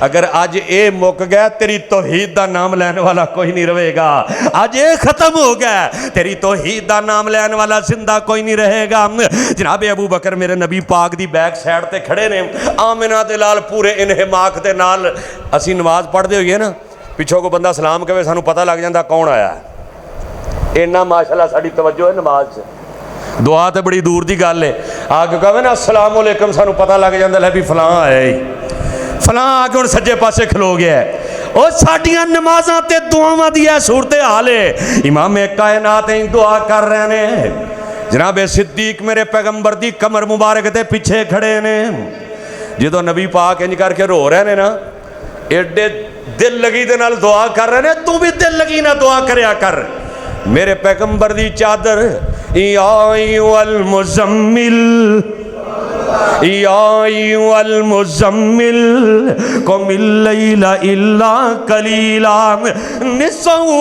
اگر آج اے مک گیا تیری توحید دا نام لینے والا کوئی نہیں رہے گا آج اے ختم ہو گیا تیری توحید دا نام لینے والا زندہ کوئی نہیں رہے گا جناب ابو بکر میرے نبی پاک دی بیک سائڈ تے کھڑے نے آمنہ دے لال پورے انہماک دے نال اسی نماز پڑھ دے ہوئے نا پچھوں کو بندہ سلام کہے سانو پتہ لگ جاندہ کون آیا ہے اینا ماشاءاللہ ساڑی توجہ ہے نماز سے دعا تے بڑی دور دی گل ہے آگے کہے نا السلام علیکم سانو پتہ لگ جاندہ لے بھی فلاں آیا ہی فلاں آگے ان سجے پاسے کھلو گیا ہے اور ساڑیاں نمازاں تے دعاواں دیا صورت حال ہے امام کائنات ہیں دعا کر رہے ہیں جناب صدیق میرے پیغمبر دی کمر مبارک تے پیچھے کھڑے نے جدو نبی پاک انج کر کے رو رہے ہیں نا ایڈے دل لگی دے نال دعا کر رہے ہیں تو بھی دل لگی نہ دعا کریا کر میرے پیغمبر دی چادر یا ایوہ المزمل या अय्युहल मुज़म्मिल क़ुमिल लैला इल्ला क़लीला निस्फ़हु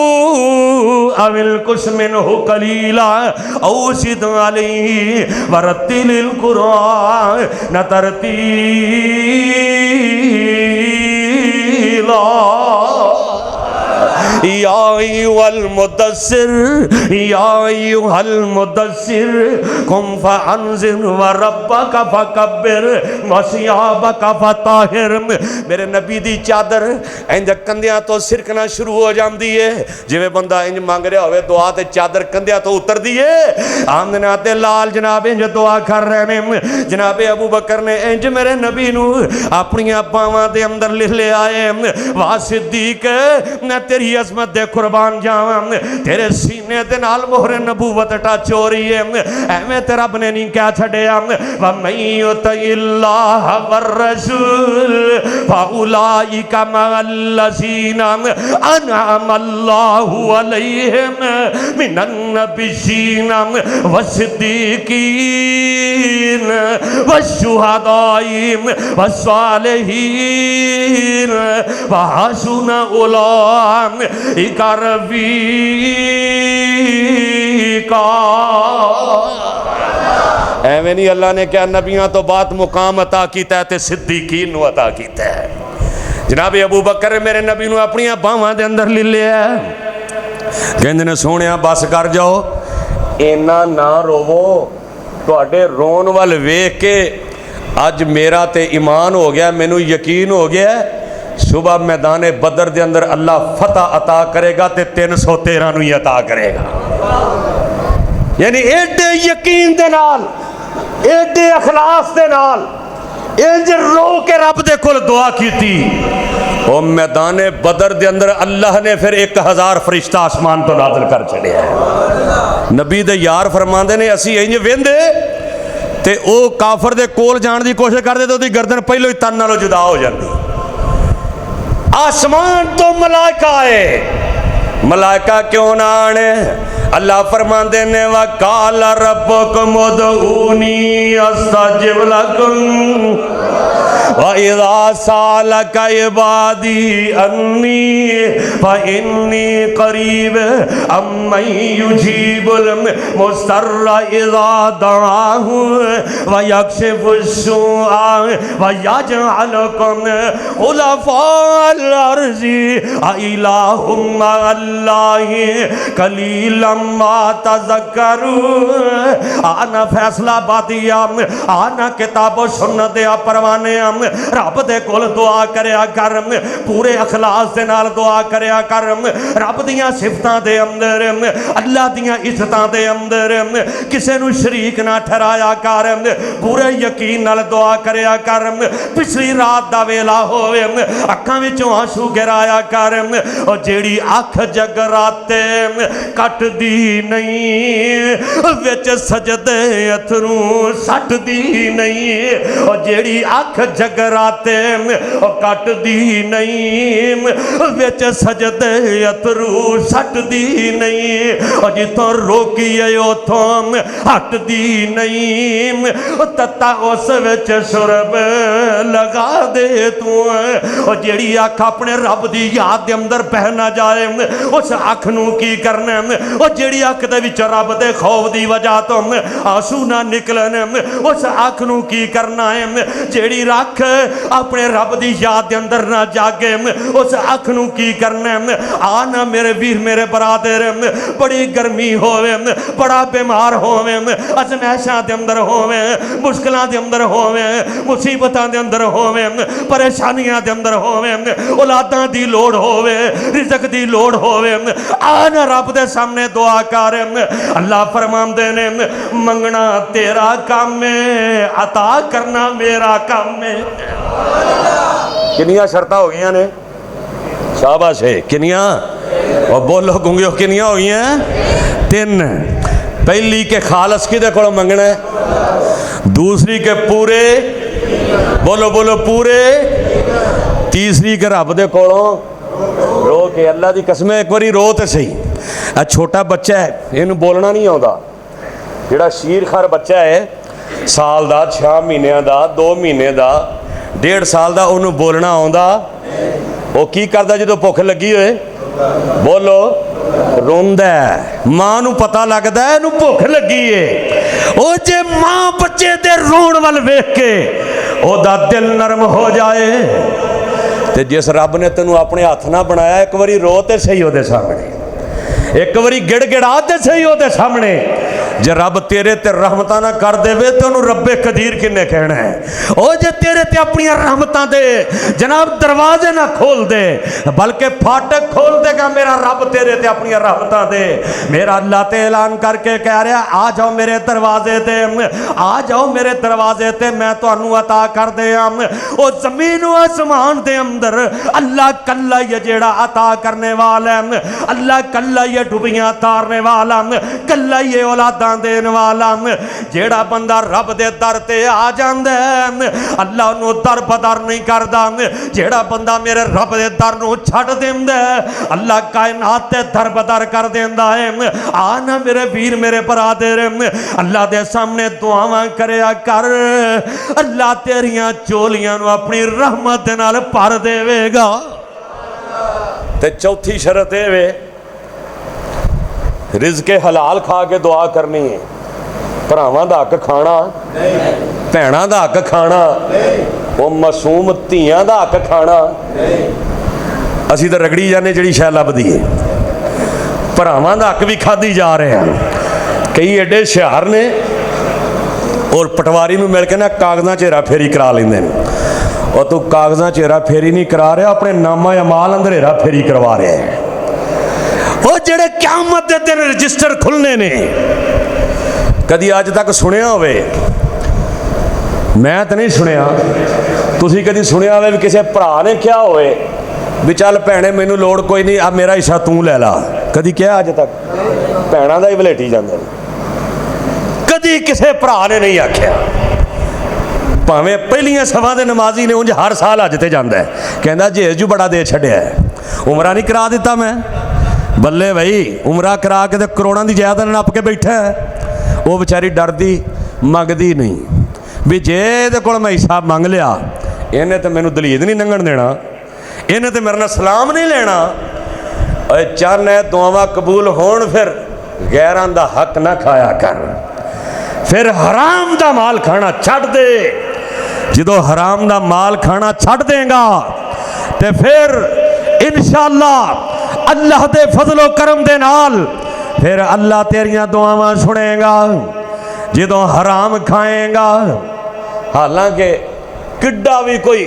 अविल कुस मिन्हु क़लीला औ ज़िद अलैहि वरत्तिलिल क़ुरआन तरतीला या अय्युहल मुद्दस्सिर या अय्युहल मुद्दस्सिर कुम फअंज़िर व रब्बका फकब्बिर व सियाबका फताहिर। मेरे नबी दी चादर इंज कंधियां तो सिरकना शुरू हो जाती है, जिवें बंदा इंज मंग रहा होवे दुआ ते चादर कंधियां तो उतरदी है। आमदना ते लाल जनाब इंज दुआ कर रहे ने। जनाब अबू बकर ने इंज मेरे नबी नू अपनियां बावां दे अंदर लिख लिया है, वाह सिद्दीक मैं तेरी अज़मत दे कुर्बान जावां, तेरे सीने दे नाल मोहरे नबूवत टच हो रही है। एवें ते रब ने नहीं क्या छड़िया, व मैं युतिइल्लाह वर रसूल फउलाइका मअल्लज़ीना अनअमल्लाहु अलैहिम मिनन नबिय्यीना वस्सिद्दीकीन वश्शुहदाई वस्सालिहीन व हसुन उलाइका रफ़ीक़ा। एवें नहीं अल्लाह ने क्या नबियां तो बात मुकाम अता कीता है ते सिद्दीकीन नू अता कीता है। जनाब अबू बकर मेरे नबी नू अपनी बावां दे अंदर ले लिया, कहंदे ने सोहणिया बस कर जाओ, इन्ना ना रोवो, तुहाडे रोन वाल वेख के अज मेरा ते ईमान हो गया, मैनू यकीन हो गया सुबह मैदान बदर दे अंदर अल्लाह फतह अता करेगा ते 313 नू ही अता करेगा। यानी एडे यकीन दे नाल, एडे अखलास दे नाल इंज रो के रब दे कोल दुआ कीती। ओ मैदान बदर दे अंदर अल्लाह ने फिर 1000 फरिश्ता आसमान तो नाज़िल कर छड़िया। नबी दे यार फरमांदे ने असी इंज वेंदे ते ओ काफर दे कोल जाण दी कोशिश करदे ते ओदी गर्दन पहलों ही तन नालों जुदा हो जाती। आसमान तो मलाइका आए, मलाइका क्यों ना आने? अल्लाह फरमांदे ने वकाल रब्बुकुम उदऊनी अस्तजिब लकुम व इज़ा सालका इबादी अन्नी फइन्नी करीब अम्मन युजीबुल मुस्तर्रा इज़ा दआहु व यक्शिफुस्सूआ व यजअलुकुम खुलफाअल अर्ज़ि अइलाहुम मअल्लाहि कलीलम मा तज़क्करू। आना फैसला बातिया, आना किताब सुन्नत दे परवाने, रब दे कोल दुआ करया कर, पूरे अखलास दे नाल दुआ करया कर, रब दियां सिफतां दे अंदर, अल्लाह दियां इज्जतां दे अंदर किसे नू शरीक ना ठहराया कर, पूरे यकीन नाल दुआ करया कर। पिछली रात दा वेला होवे अखां विचों आंसू गिराया कर, और जेड़ी अख जगराते कटदी नहीं विच सजदे अथरू सटदी नहीं, और जेड़ी अख जगराते कटदी नहीं विच सजदे अथरू सटदी नहीं, और जिथों रोकी है उथों हटदी नहीं। तत्ता उस विच सुरब लगा दे तू, और जेड़ी अख अपने रब दी याद दे अंदर बह ना जाए उस अख नू की करना, और जेड़ी अख दे विच रब दे खौफ दी वजह तो आंसू ना निकलन उस अख नू की करना है। जेड़ी अख अपने रब दी याद दे अंदर ना जागे उस अख नू की करना है। आना मेरे वीर मेरे बरादर, बड़ी गर्मी होवे, बड़ा बीमार होवे, अजमैशां दे अंदर होवे, मुश्किलां दे अंदर होवे, मुसीबतां दे अंदर होवे, परेशानियां दे अंदर होवे, औलादां दी लोड़ होवे, रिज़्क दी लोड़ होवे, आना रब दे सामने दुआ कर। अल्लाह फरमांदे ने मंगना तेरा काम है, अता करना मेरा काम है। किनियां शर्तां हो गई ने? शाबाश है। किनियां? और बोलो गूंगे किनियां हो गई? 3। पहली के खालस किदे कोलों मंगना है, दूसरी के पूरे, बोलो बोलो पूरे, तीसरी के रब दे कोलों रो के। अल्लाह दी कसम एक बारी रो तो सही। आ छोटा बच्चा है, इन्हू बोलना नहीं आता, जिहड़ा शीर खार बच्चा है साल का 6 महीनों का 2 महीने का 1.5 साल का उन्होंने बोलना आउंदा वो की करदा जो भुख लगी होए बोलो रोंदा मां नूं पता लगदा इहनूं भुख लगी है ओ जे मां बच्चे दे रोण वल वेख के ओदा दिल नरम हो जाए ते जिस रब ने तेनों अपने हथ ना बनाया एक बारी रो ते सही ओदे सामने एक बारी गिड़गिड़ा ते सही ओदे सामने जे रब तेरे ते रहमतां ना कर देवे तो उन्होंने रब्बे कदीर किन्ने कहना है ओ जे तेरे ते अपनी रहमतां दे जनाब दरवाजे ना खोल दे बल्कि फाटक खोल देगा मेरा रब तेरे ते अपनी रहमतां दे मेरा अल्लाह ते ऐलान करके कह रहा आ जाओ मेरे दरवाजे ते आ जाओ मेरे दरवाजे ते मैं तुहानू अता कर दिया ओ जमीन आसमान दे अंदर अल्लाह कल्ला ही जेड़ा अता करने वाला है अल्लाह कल्ला ही डुबियां तारने वाला कल्ला ही औलाद देने वाला जेड़ा बंदा रब दे दर ते आ जांदा है अल्लाह उन्हों दर बदर नहीं करदा जेड़ा बंदा मेरे रब दे दर नूं छड्ड देंदा है अल्लाह कायनात ते दर बदर कर देंदा है आ ना मेरे वीर मेरे बरादर अल्लाह दे सामने दुआवां करया कर अल्लाह तेरियां चोलियां नूं अपनी रहमत दे नाल भर देवेगा ते चौथी शरत ए वे रिज़के हलाल खा के दुआ करनी है भरावां दा हक खाना भैणां दा हक खाना वो मासूम धीआं दा हक खाना असीं तो रगड़ी जाने जिहड़ी शै लभदी है भरावां दा हक भी खाधी जा रहे हैं कई एडे हुशियार ने और पटवारी नूं मिल के ना कागज़ां 'च हेरा फेरी करा लैंदे ने और तू कागज़ां 'च हेरा फेरी नहीं करा रहा अपने नामा अमाल अंदर हेरा फेरी करवा रहा है वो जेड़े क़यामत दे दिन रजिस्टर खुलने ने कदी अज तक सुनिया होवे मैं तो नहीं सुनिया तुसी कदी सुनिया होवे भी किसी भरा ने क्या होवे भी चल भैणे मैनू लोड़ कोई नहीं आ मेरा हिस्सा तू लै ला कदी क्या अज तक भैणां दा ही वलेटी जांदे कदी किसी भरा ने नहीं आख्या भावें पहलियां सभा दे नमाजी ने उंज हर साल अज ते जांदा है कहंदा जेज जू बड़ा दे छड्या उमरा नहीं करा दिता मैं बल्ले भाई उमरा करा के तो करोड़ों की जायदाद नप के बैठा है वो बेचारी डरदी मंगती नहीं भी जे ये को मैं हिस्सा मंग लिया इन्हें तो मैनू दलीद नहीं लंघन देना इन्हें तो मेरे नाल सलाम नहीं लेना चन है दुआवां कबूल होण फिर गैरां दा हक ना खाया कर फिर हराम दा माल खाना छड्ड दे जो हराम दा माल खाना छड्ड देगा तो फिर इंशाअल्लाह अल्लाह दे फजलो करम दे नाल फिर अल्लाह तेरियां दुआवां सुनेगा जो हराम खाएगा हालांकि किड्डा भी कोई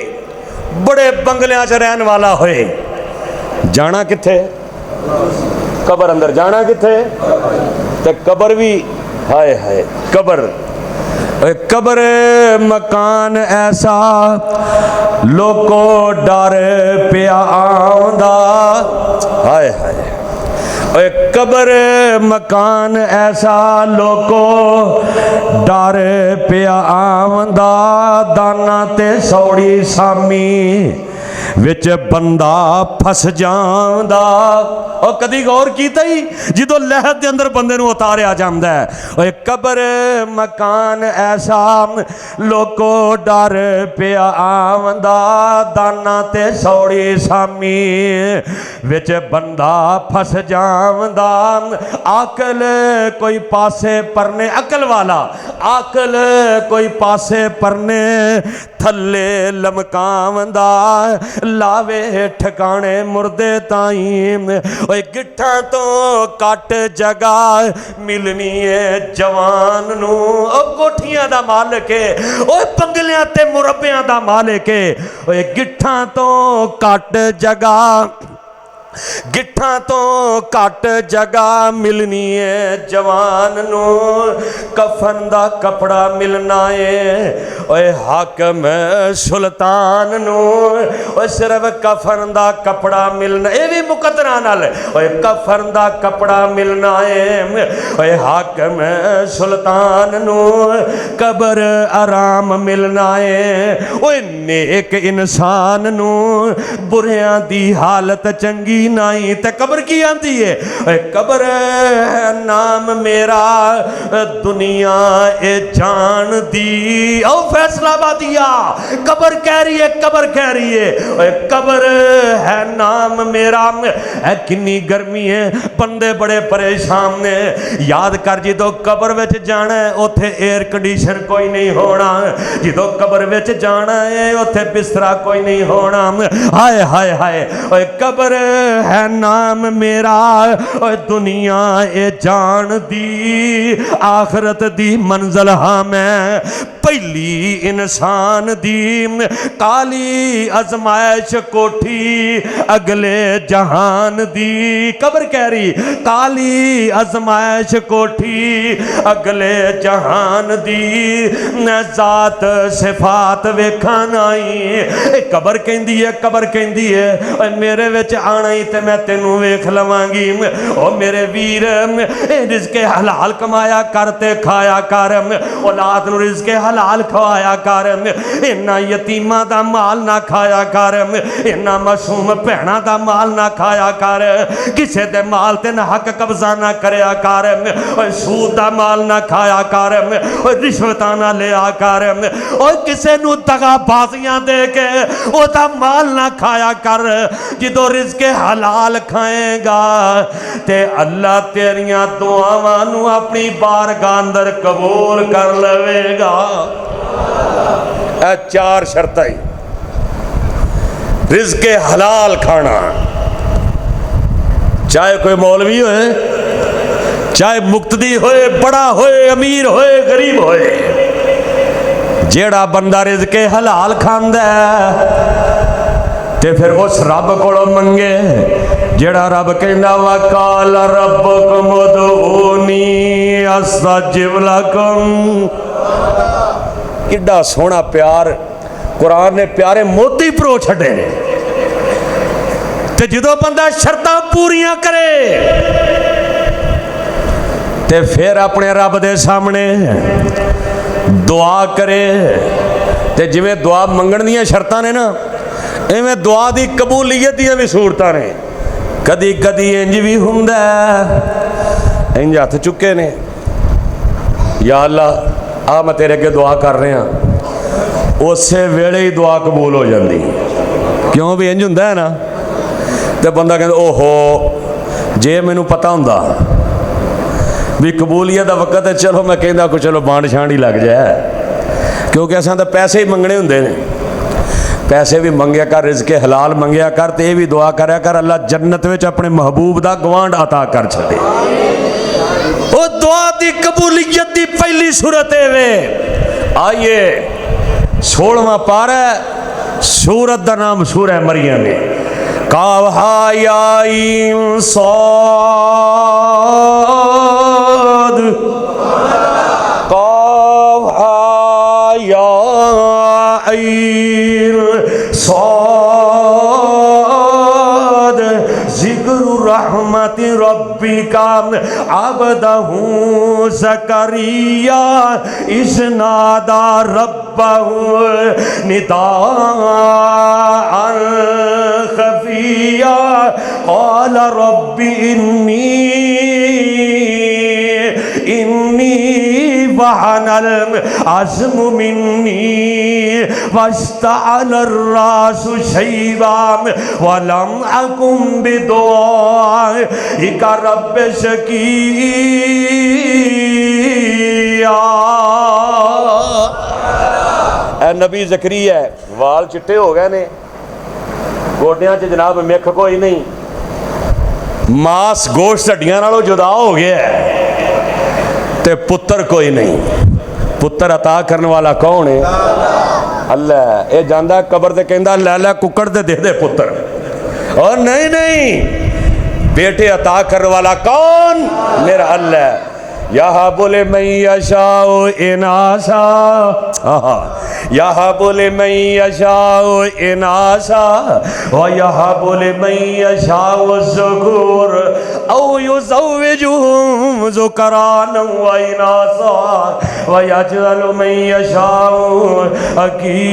बड़े बंगलियां च रहन वाला होए जाना किथे कबर अंदर जाना किथे ते कबर भी हाय हाय कबर कबर मकान ऐसा लोको डर पिया आंदा हाय हाय कबर मकान ऐसा लोको डर पिया आंदा दाना ते सौड़ी सामी विच बंदा फस जांदा और कदी गौर कीता ही जो लहद के अंदर बंदे नूं उतारिया जांदा है कबर मकान ऐसा लोको डर पिया आंदा दाना ते सौड़ी सामी विच बंदा फस जांदा अकल कोई पासे परने अकल वाला अकल कोई पासे परने थले लमकावंदा लावे ठिकाने मुर्दे ताईं गिट्ठां तो कट जगह मिलनी है जवान नू कोठियां दा मालिक है पंगलियां ते मुरब्बियां दा मालिक है गिट्ठां तो कट जगह गिट्ठां तो घट जगह मिलनी है जवान नू कफन दा कपड़ा मिलना है ओए हाकम सुल्तान नू ओए सिर्फ कफन दा कपड़ा मिलना ये भी मुकद्दरा नाल ओए कफन दा कपड़ा मिलना है ओए हाकम सुल्तान नू कबर आराम मिलना है ओए नेक इंसान नू बुरियां दी हालत चंगी नहीं। ते कबर की आंदी है? कबर है नाम मेरा, दुनिया ए जान दी। ओ फैसलाबादिया कबर कह रही है, कबर कह रही है कबर है नाम मेरा। किन्नी गर्मी है, बंदे बड़े परेशान ने। याद कर जो कबर विच जाना है उत्थे एयर कंडीशन कोई नहीं होना, जो कबर विच जाना है उत्थे बिस्तरा कोई नहीं होना। हाय हाय हाय कबर है नाम मेरा, दुनिया ए जान दी। आखरत दी मंजिल हाँ मैं पहली इंसान दी। काली अजमाइश कोठी अगले जहान दी। कबर कह रही काली अजमाइश कोठी अगले जहान दी। न जात सिफात वेखा नहीं। कबर कहती है, कबर कहती है मेरे विच आना ही ते मैं तेनू वेख लवांगी। ओ मेरे वीर रिज़्क़े हलाल कमाया कर ते खाया कर, औलाद नूं रिज़्क़े हलाल खवाया कर। इन्ना यतीमां दा माल ना खाया कर, इन्ना मासूम भैणां दा माल ना खाया कर। किसे दे माल ते ना हक कब्जा ना करया कर। सूद दा माल ना खाया कर, रिश्वतां ना लिया कर। और किसे नूं दगाबाजियां दे के ओदा माल ना खाया कर। जो रिज़्क़े हलाल खाएगा ते अल्लाह तेरियां दुआवां नूं अपनी बारगाह अंदर कबूल कर लवेगा। चार शर्तां ही रिज़्क़े हलाल खाना, चाहे कोई मौलवी होए, चाहे मुक्तदी होए, बड़ा होए, अमीर होए, गरीब होए। जेड़ा बंदा रिज़्क़े हलाल खांदा ते फिर उस रब कोलों मंगे जेड़ा रब कहंदा वा काल रब्बुकुम उदऊनी अस्तजिब लकुम। किड्डा सोहना प्यार कुरान ने प्यारे मोती परो छड़े ने। ते जो बंदा शर्तां पूरियां करे ते फिर अपने रब दे सामने दुआ करे ते जिवें दुआ मंगण दियां शर्तां ने ना, इवें दुआ दी कबूलीयत दियां भी सूरतां ने। कदी कदी इंज भी हुंदा इंज हथ चुके ने, या अल्लाह आ मैं तेरे अगे दुआ कर रहा, उसे वेले ही दुआ कबूल हो जाती। क्यों भी इंज हुंदा है ना। तो बंदा कहता ओहो जे मैनू पता हुंदा भी कबूलीयत का वक्त है, चलो मैं कहता को चलो बांड छांड ही लग जाए। क्योंकि असां तो पैसे ही मंगने हुंदे ने। पैसे भी मंगया कर, रिज़्क़े हलाल मंगया कर, ते भी दुआ करया कर अल्लाह जन्नत विच अपने महबूब दा गवांड अता कर छड़े। ओ दुआ दी कबूलियत दी पहली सूरत वे। आइए 16वां पारा, सूरत दा नाम सूरह मरियम है। काहा या इन साद, काहा या इन साद, जिक्र रहमति रब्बिका अब्दहू ज़करिया इज़ नादा रब्बहू निदाअन खफिया क़ाल रब्बि इन्नी वहनल अज़्मु मिन्नी वस्तअनर रासु शैबा वलम अकुम बिदुआइका रब्बि शक़िय्या। ए नबी ज़करिया वाल चिट्टे हो गए ने, गोडियां च जनाब मिख कोई नहीं, मास गोश्त हड्डियां नालों जुदा हो गया है, ते पुत्र कोई नहीं। पुत्र अता करने वाला कौन है? अल्लाह। ये जांदा कबर ते कहंदा लै लै कुकड़ ते दे पुत्र। और नहीं नहीं, बेटे अता करने वाला कौन? मेरा अल्लाह। यहाँ बोले मैं यशाओ इनासा, यहाँ बोले मैं यशाओ इनासा, और यहाँ बोले मैं यशाओ ज़ुकूर औ युज़व्विजुहुम ज़ुकरान व इनासा व यजअलु मैं यशाओ अकीमा।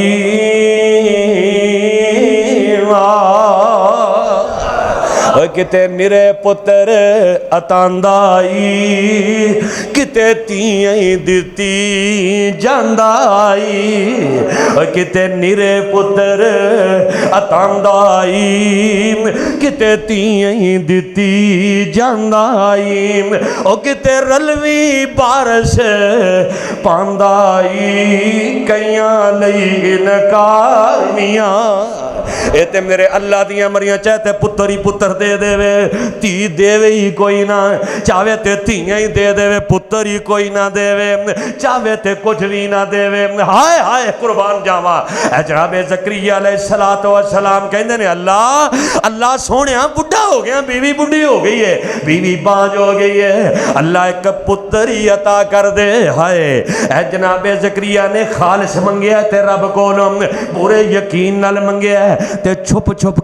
किते निरे पुत्र अतांदाई किते तियां दिती जांदाई किते निरे पुत्र अतांदाई किते तियां दिती जांदाई ओ किते रलवी बारिश पांदाई कईयां लई नकामियां ए ते मेरे अल्लाह दियां मरियां चाहे पुत्र ही पुत्र दे देवे धी देवे ही कोई ना चाहे ते धीयां ही दे देवे पुत्र ही कोई ना देवे चाहे ते कुछ भी ना देवे हाय हाय कुर्बान जावा जनाबे ज़करिया अलैहिस्सलातो वस्सलाम कहंदे ने अल्लाह अल्लाह सोहणिया बुढ़ा हो गया बीवी बुढ़ी हो गई है बीवी बांझ हो गई है अल्लाह एक पुत्र ही अता कर दे हाय जनाबे ज़करिया ने खालिस मंगया ते रब कोलों पूरे यकीन नाल मंगया ते छुप छुप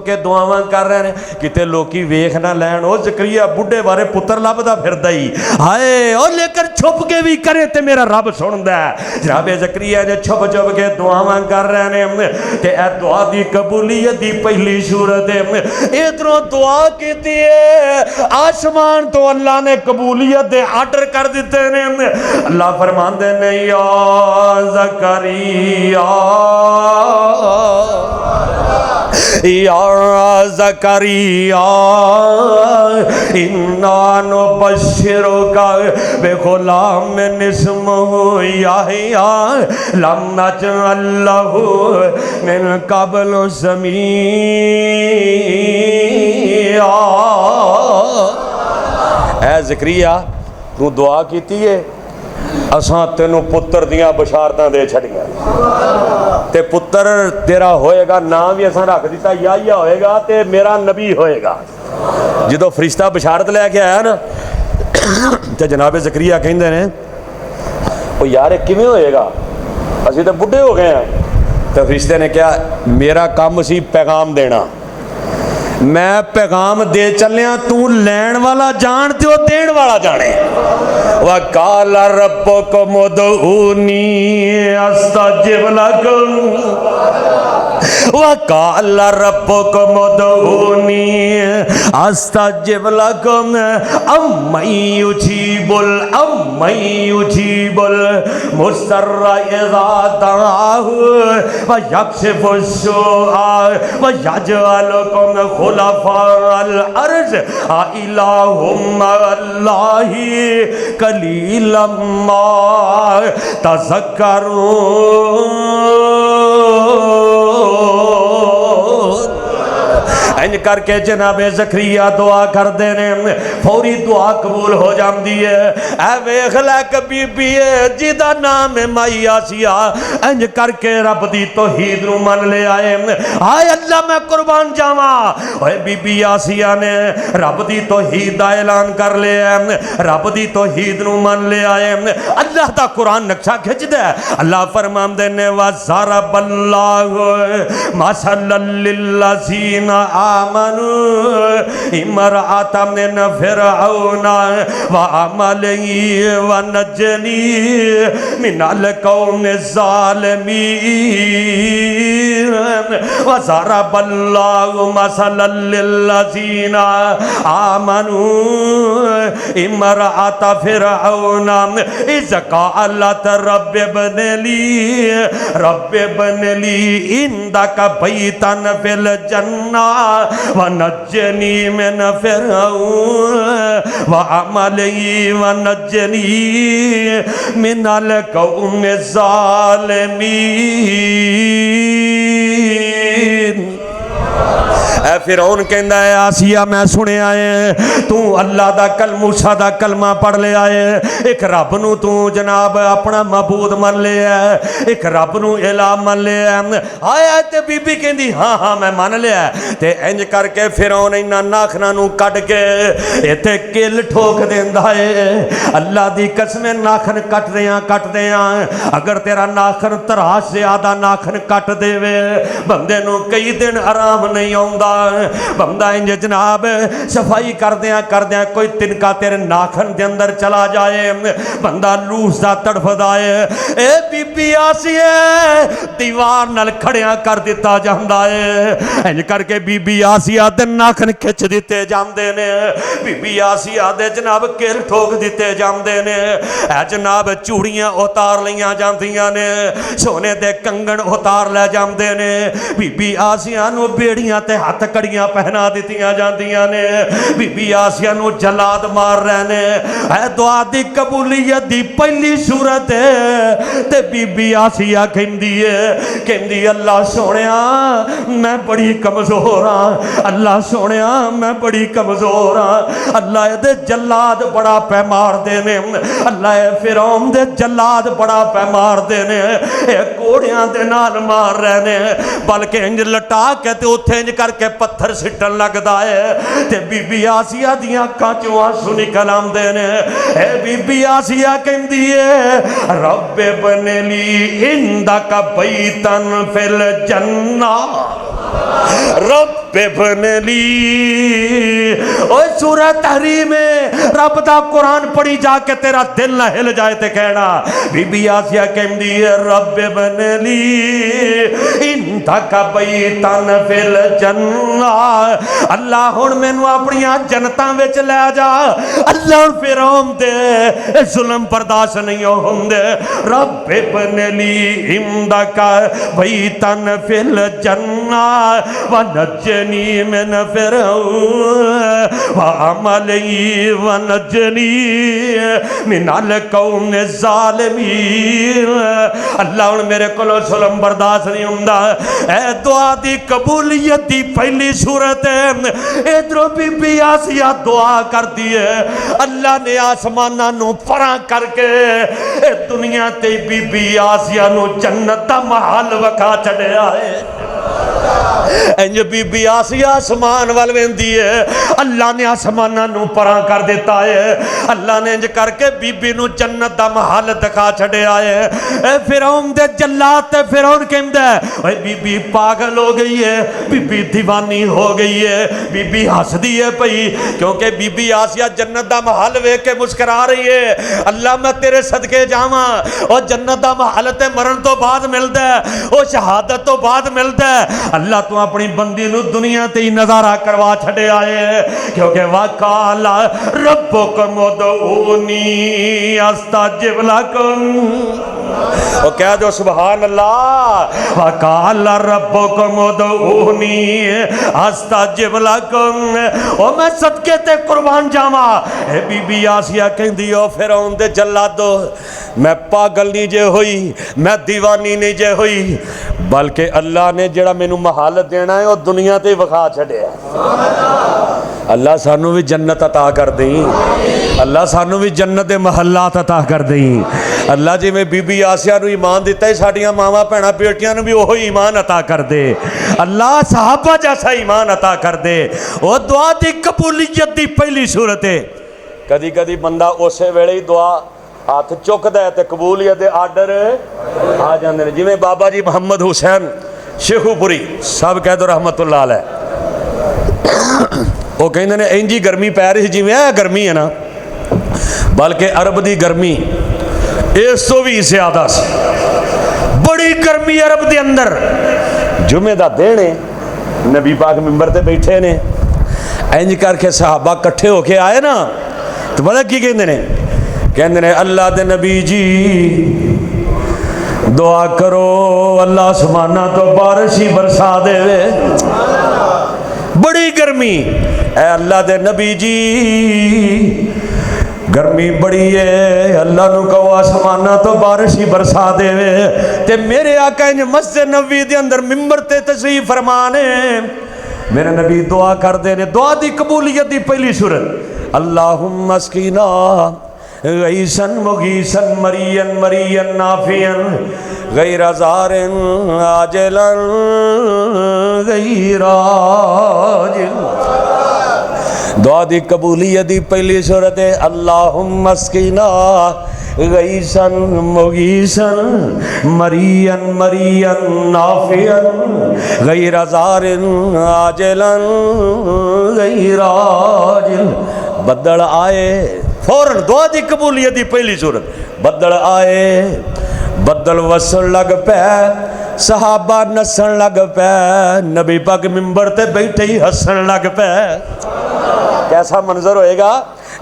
के दुआवां कर रहे हैं किते लोकी वेख ना लैन ओ ज़करिया बुढ़े बारे पुत्र लभदा फिरदा ही हाय ओ लेकर छुप के भी करे ते मेरा रब सुनदा है जनाब ज़करिया ने छुप के दुआवां कर रहे हैं ते ए दुआ दी कबूलियत दी पहली सूरत है इधरों दुआ कीती है आसमान तो अल्लाह ने कबूलियत दे आर्डर कर दिते ने अल्लाह फरमांदे ने या ज़करिया ज़करिया इन्ना नुबश्शिरुका बिग़ुलामिन इस्मुहु यहया लम नजअल लहु मिन क़ब्लु समीया ऐ ज़करिया तू दुआ कीती है असां तेनों पुत्र दियां बशारतां दे छड़ियां ते पुत्र तेरा होएगा नाम भी असां रख दिता याहिया होएगा ते मेरा नबी होएगा जो फरिश्ता बशारत लैके आया ना तो जनाब ज़करिया कहंदे ने ओ यार किवें होएगा असीं तो बुढ़े हो गए हैं तो फरिश्ते ने कहा मेरा काम सी पैगाम देना मैं पैगाम दे चलिया तू लैन वाला जान ते ओ देण वाला जाने वकाल रब्बुकुम उदऊनी अस्तजिब लकुम वकाल रब्बुकुम उदऊनी अस्तजिब लकुम अम्मै युजीबुल मुस्तर्रा इज़ा दआहु व यक्शिफु सुआ व यजअलुकुम खुलफाअल अर्ज़ आ इलाहुम्मा अल्लाहि कलीलम मा तज़क्करून इंज करके जनाबे ज़करिया दुआ कर देने फौरी दुआ कबूल हो जाती है ऐ वेख लै बीबी जिदा नाम है माई आसिया इंज करके रब दी तौहीद नूं मन ले आए हाय अल्लाह मैं कुर्बान जावा ओए बीबी आसिया ने रब दी तौहीद दा ऐलान कर लिया रब दी तौहीद नूं मन ले आए अल्लाह दा कुरान नक्शा खिंचदा अल्लाह फरमांदे ने व ज़रबल्लाहु मसलन लिल्लज़ीना आमनु इमरातम फिरऔना व अमली व नजनी मिनल कौम ज़ालिमीन व ज़रबल्लाहु मसलन लिल्लज़ीना आमनु Imarat फिरऔना is क़ालत rabbi ibn Lee इंदक बैतन fill जन्ना व नज्जनी मिन फिरऔन व अमली व नज्जनी मिनल कौम ज़ालिमीन ऐ फिरौन कहंदा है आसिया मैं सुनिया है तू अल्लाह दा कल मूसा दा कलमा पढ़ लिया है एक रब नू तू जनाब अपना मबूद मन लिया एक रब नू इला मन लिया आया ते बीबी कहंदी हाँ हाँ मैं मन लिया ते इंज करके फिरौन इन्हां नाखना नू कट के इत्थे किल ठोक देंदा है अल्लाह दी कसम नाखन कटदियां अगर तेरा नाखन तराश ज्यादा नाखन कट देवे बंदे नू कई दिन आराम नहीं आउंदा بندہ انج جناب صفائی کردیاں کوئی تنکا تیرے ناخن دے اندر چلا جائے بندہ لوس دا تڑفدا ہے اے بی بی آسیہ دیوار نال کھڑیاں کر دیتا جاندا ہے انج کر کے بی بی آسیہ دے ناخن کھچ دیتے جاندے نے بی بی آسیہ دے جناب کیر ٹھوک دیتے جاندے نے اے جناب چوڑیاں اتار لیاں جاندیاں نے سونے دے کنگن اتار لے جاندے نے بی بی آسیہ نو بیڑیاں تے ہاتھ کڑیاں پہنا دیتیاں جاندیاں نے بی بی آسیہ نو جلاد مار رہنے اے دعا دی قبولیت دی پہلی صورت ہے تے بی بی آسیہ کہندی اللہ سونیا میں بڑی کمزور ہاں اللہ سونیا میں بڑی کمزور ہاں اللہ دے جلاد بڑا پہ مار دینے اللہ فرعون دے جلاد بڑا پہ مار دینے اے کوڑیاں دے نال مار رہنے بلکہ انج لٹا کے تے اتھے انج کر کے پتھر سٹن لگ دائے تے بی بی آسیہ دیاں کانچوں آنسو نکل آم دینے اے بی بی آسیہ کہندی ہے رب ابن لی عندک بیتن فی الجنہ رب ابن لی اوہ سورہ تحریم میں رب دا قرآن پڑھی جا کے تیرا دل نہ ہل جائے تے کہنا بی بی آسیہ کہندی ہے رب ابن لی عندک بیتن فی الجنہ اللہ ہن مینوں اپنی جنتاں وچ لے جا اللہ فرعون دے ظلم برداشت نہیں ہوندے رب ابن لی عندک بیتن فی الجنہ ونجنی من فرعون وعملی ونجنی من القوم الظالمین اللہ ان میرے کلو ظلم برداشت نہیں ہوندا اے دعا دی قبولیت دی پہلی صورت ہے ادھروں بی بی آسیہ دعا کر دیئے اللہ نے آسمانہ نو پراں کر کے دنیا تے بی بی آسیہ نو جنت دا محل وکھا چھڑے آئے انج بی بی آسیہ آسمان والویندی ہے اللہ نے آسمانہ نو پراں کر دیتا ہے اللہ نے انج کر کے بی بی نو جنت دا محل دکھا چھڑے آئے اے فرعون دے جلات تے فرعون کہندے اے بی بی پاگل ہو گئی ہے بی بی دیوانی ہو گئی ہے بی بی ہس دی ہے پئی کیونکہ بی بی آسیہ جنت دا محل ویکھ کے مسکرا رہی ہے اللہ میں تیرے صدقے جاواں او جنت دا محل تے مرن تو بعد ملدا ہے او شہادت تو بعد ملدا ہے اللہ تو اپنی بندی نو دنیا تے ہی نظارہ کروا چھڑے آئے کیونکہ وَقَالَ رَبُّكُمُ ادْعُونِي أَسْتَجِبْ لَكُمْ وہ کہہ دو سبحان اللہ وَقَالَ رَبُّكُمُ ادْعُونِي أَسْتَجِبْ لَكُمْ او میں صدقے تے قربان جاواں اے بی بی آسیہ کہندی او فرعون دے جلادو میں پاگل نہیں جے ہوئی میں دیوانی نہیں جے ہوئی بلکہ اللہ نے جڑا مینوں محل دینا ہے وہ دنیا تے وکھا چھڑیا اللہ سانو بھی جنت عطا کر دیں اللہ سانو بھی جنت دے محلات عطا کر دیں اللہ جی میں بی بی آسیہ نو ایمان دیتا ہے ساڑیاں ماما پہنا بیٹیاں نو بھی وہی ایمان عطا کر دے اللہ صحابہ جیسا ایمان عطا کر دے وہ دعا دی قبولیت دی پہلی صورت ہے کدی کدی بندہ اسے ویلے ہی دعا ہاتھ چک دے تے قبولیت دے آرڈر آ جاندے نے جی میں بابا جی محمد حسین شیخو پوری سب کہہ دو رحمت اللہ علیہ وہ کہندے نے انجی گرمی پی رہی جی میں گرمی ہے نا بلکہ عرب دی گرمی اس تو بھی زیادہ سے بڑی گرمی عرب دے اندر جمعہ دا دینے نبی پاک ممبر تے بیٹھے نے انج کر کے صحابہ کٹھے ہو کے آئے نا تو پتہ کی کہندے نے اللہ دے نبی جی دعا کرو اللہ آسمانہ تو بارش ہی برسا دے بڑی گرمی اے اللہ دے نبی جی گرمی بڑی ہے اللہ نو کہو آسمانہ تو بارش ہی برسا دے تے میرے آقا انج مسجد نبوی دے اندر ممبر تے تشریف فرمانے میرے نبی دعا کر دے نے دعا دی قبولیت دی پہلی صورت اللہم اسقینا غیثن مغیثن مرین مرین نافین غیر زار عاجلا غیر عاجل दुआ दी कबूलियत दी पहली सूरत है अल्लाहुम्मा अस्किना गईसन मुगीसन मरियन मरियन नाफियन गैर ज़ारिन आजिलन गैर आजिल। बदल आए फौरन दुआ दी कबूलियत दी पहली सूरत। बदल आए बदल वसन लग पै सहाबा नसन लग पै नबी पाक मिंबर ते बैठे ही हसन लग पै। कैसा मंजर होएगा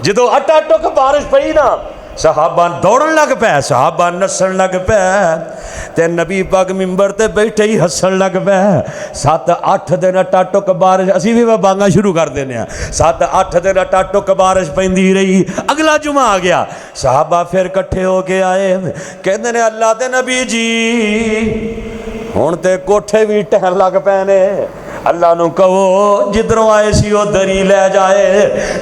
जो अटा टुक बारिश पई ना सहाबा दौड़न लग पै सहाबा नसन लग पै ते नबी पाक मिंबर ते बैठे ही हसन लग पै। 7-8 दिन अटा टुक बारिश असी भी बांगा शुरू कर देने 7-8 दिन अटा टुक बारिश पैंदी रही। अगला जुमा आ गया सहाबा फिर कट्ठे होके आए कहते ने अल्लाह दे नबी जी हुण ते कोठे भी टहन लग पै ने अल्लाह नू कहो जिधरों आए सी उधर ही लै जाए।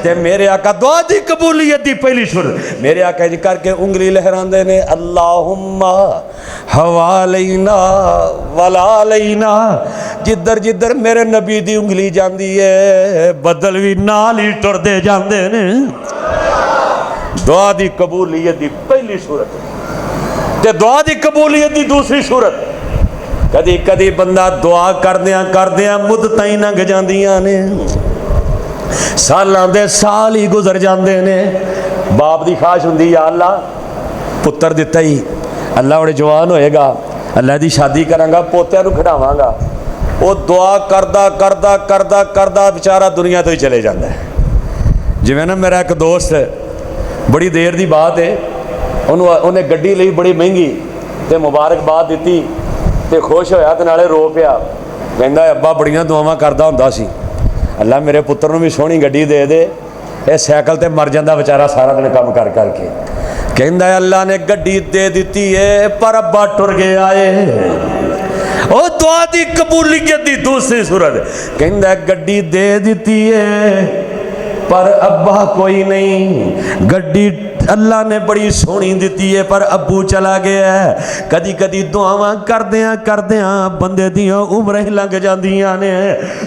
ते मेरे आका दुआ दी कबूलियत दी पहली सुर मेरे आका जी करके उंगली लहरांदे ने अल्लाहुम्मा हवालैना वला लैना। जिधर जिधर मेरे नबी दी उंगली जांदी है बदल भी नाल ही टुरदे जांदे ने। दुआ दी कबूलियत दी पहली सूरत ते दुआ दी कबूलियत दी दूसरी सूरत कदी कदी बंदा दुआ करदियां मुद्दतां ही लंघ जांदियां ने सालां दे साल ही गुजर जांदे ने। बाप दी ख्वाहिश हुंदी या अल्लाह पुत्तर दिता ही अल्लाह हुणे जवान होएगा अल्लाह दी शादी करांगा पोतिਆਂ ਨੂੰ खिडावांगा। वो दुआ करदा करदा करदा करदा बेचारा दुनिया तो ही चले जाता है। जिवें ना मेरा एक दोस्त बड़ी देर की बात है उन्हें गड्डी ਲਈ बड़ी महंगी ते मुबारकबाद दी ते खुश होया ते नाले रो पिया कहंदा अब्बा बड़ियां दुआवां करदा हुंदा सी अल्लाह मेरे पुत्तर नूं भी सोहनी गड्डी दे दे ये साइकिल ते मर जांदा बेचारा सारा दिन काम कर करके। कहंदा अल्लाह ने गड्डी दे दी है पर अब्बा टुर गया है। ओ दुआ दी कबूलियत दी दूसरी सूरत कहंदा गड्डी दे दी है पर अब्बा कोई नहीं। गड्डी अल्लाह ने बड़ी सोहनी दी है पर अब्बू चला गया है। कदी कदी दुआवां करदियां करदियां बंदे दियां उम्र ही लंघ जांदियां ने।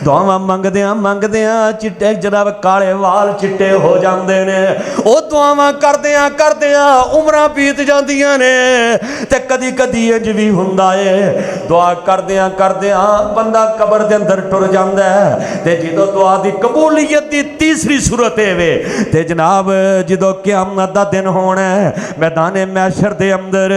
दुआवां मंगदियां मंगदियां चिट्टे जनाब काले वाल चिट्टे हो जांदे ने। ओ दुआवां करदियां करदियां उम्रां बीत जांदियां ने ते कदी कदी इंज भी हुंदा है दुआ करदियां करदियां बंदा कबर दे अंदर टुर जांदा है ते जदों दुआ दी कबूलियत दी तीसरी सूरत है ते जनाब जदों क़यामत दा दिन होना है मैदाने मैशर दे अंदर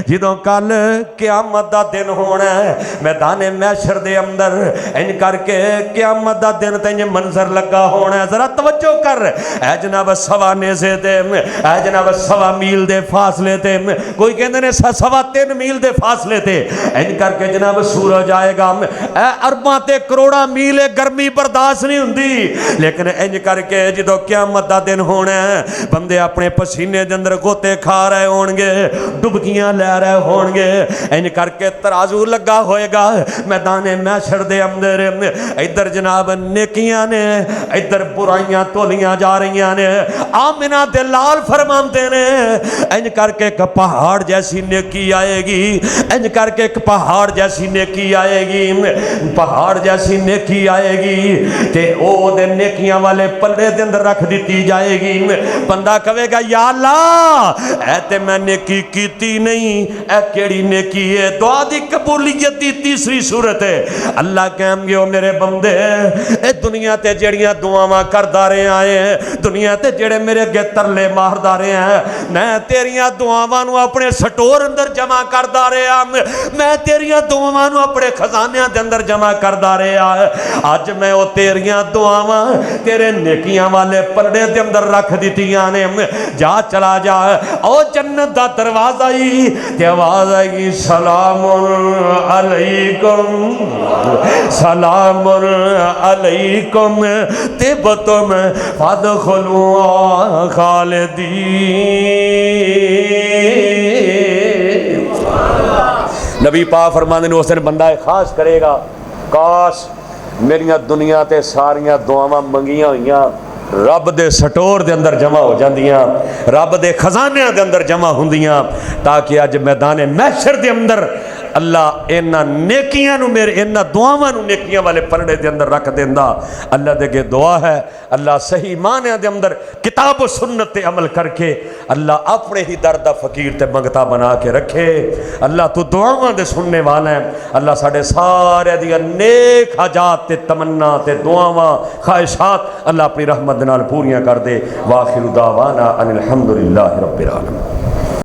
जदों कल क़यामत दा दिन होना है मैदाने मैशर दे अंदर इन करके क़यामत दा दिन ते मंजर लगा होना है। जरा तवज्जो कर ऐ जनाब सवा नेज़े ते ऐ जनाब सवा मील दे फासले ते कोई कहंदे ने 3.25 मील दे फासले ते इन करके जनाब सूरज आएगा ऐ अरबां ते करोड़ां मील गर्मी बर्दाश्त नहीं हुंदी लेकिन इंज करके जदों क़यामत दा दिन होना है बंदे अपने पसीने दे अंदर गोते खा रहे होणगे डुबकियां लै रहे होणगे इंज करके तराजू लगा होएगा मैदाने मैशर दे अंदर। इधर जनाब नेकियां ने इधर बुराइयां तोलियां जा रही ने। आमिना दे लाल फरमाते ने इंज करके एक पहाड़ जैसी नेकी आएगी इंज करके एक पहाड़ जैसी नेकी आएगी पहाड़ जैसी नेकी आएगी ते ओ दे नेकियां वाले पल्ले दे अंदर रख दी जाएगी। बंदा कहेगा या अल्लाह ऐ ते मैं नेकी कीती नहीं ऐ केड़ी नेकी है। दुआ दी कबूलियत दी तीसरी सूरत है अल्लाह कहेंगे ओ मेरे बंदे ए दुनिया ते जेड़ियां दुआवां करदा रहे आए दुनिया ते जेड़े मेरे अगे तरले मारदा रहे हैं मैं तेरियां दुआवां नूं अपने स्टोर अंदर जमा करदा रहा मैं तेरियां दुआवां नूं अपने खजानियां दे अंदर जमा करदा रहा। अज मैं ओ तेरियां दुआवां तेरे नेकियां वाले पलड़े दे अंदर रख दित्तियां ने। जा चला जा ओ जन्नत दा दरवाजा ही ते आवाज आएगी सलामुन अलैकुम तिबतुम फदखुलू खालिदीन। नबी पाक फरमाते हैं उस दिन बंदा खास करेगा काश मेरिया दुनिया ते सारिया दुआवां मंगिया हुई रब दे स्टोर दे अंदर जमा हो जांदियां रब दे खजानियां दे अंदर जमा हुंदियां ताकि अज मैदान महशर दे अंदर اللہ انہاں نیکیاں نو میرے انہاں دعاواں نو نیکیاں والے پرڑے دے اندر رکھ دیندا اللہ دے کے دعا ہے اللہ صحیح معنی دے اندر کتاب و سنت تے عمل کر کے اللہ اپنے ہی دردہ فقیر تے منگتا بنا کے رکھے اللہ تو دعاواں دے سننے والا ہے اللہ ساڑھے سارے دیا نیک حاجات تے تمنا تے دعاواں خواہشات اللہ اپنی رحمت نال پوریاں کر دے وآخر دعوانا ان الحمدللہ رب العالمین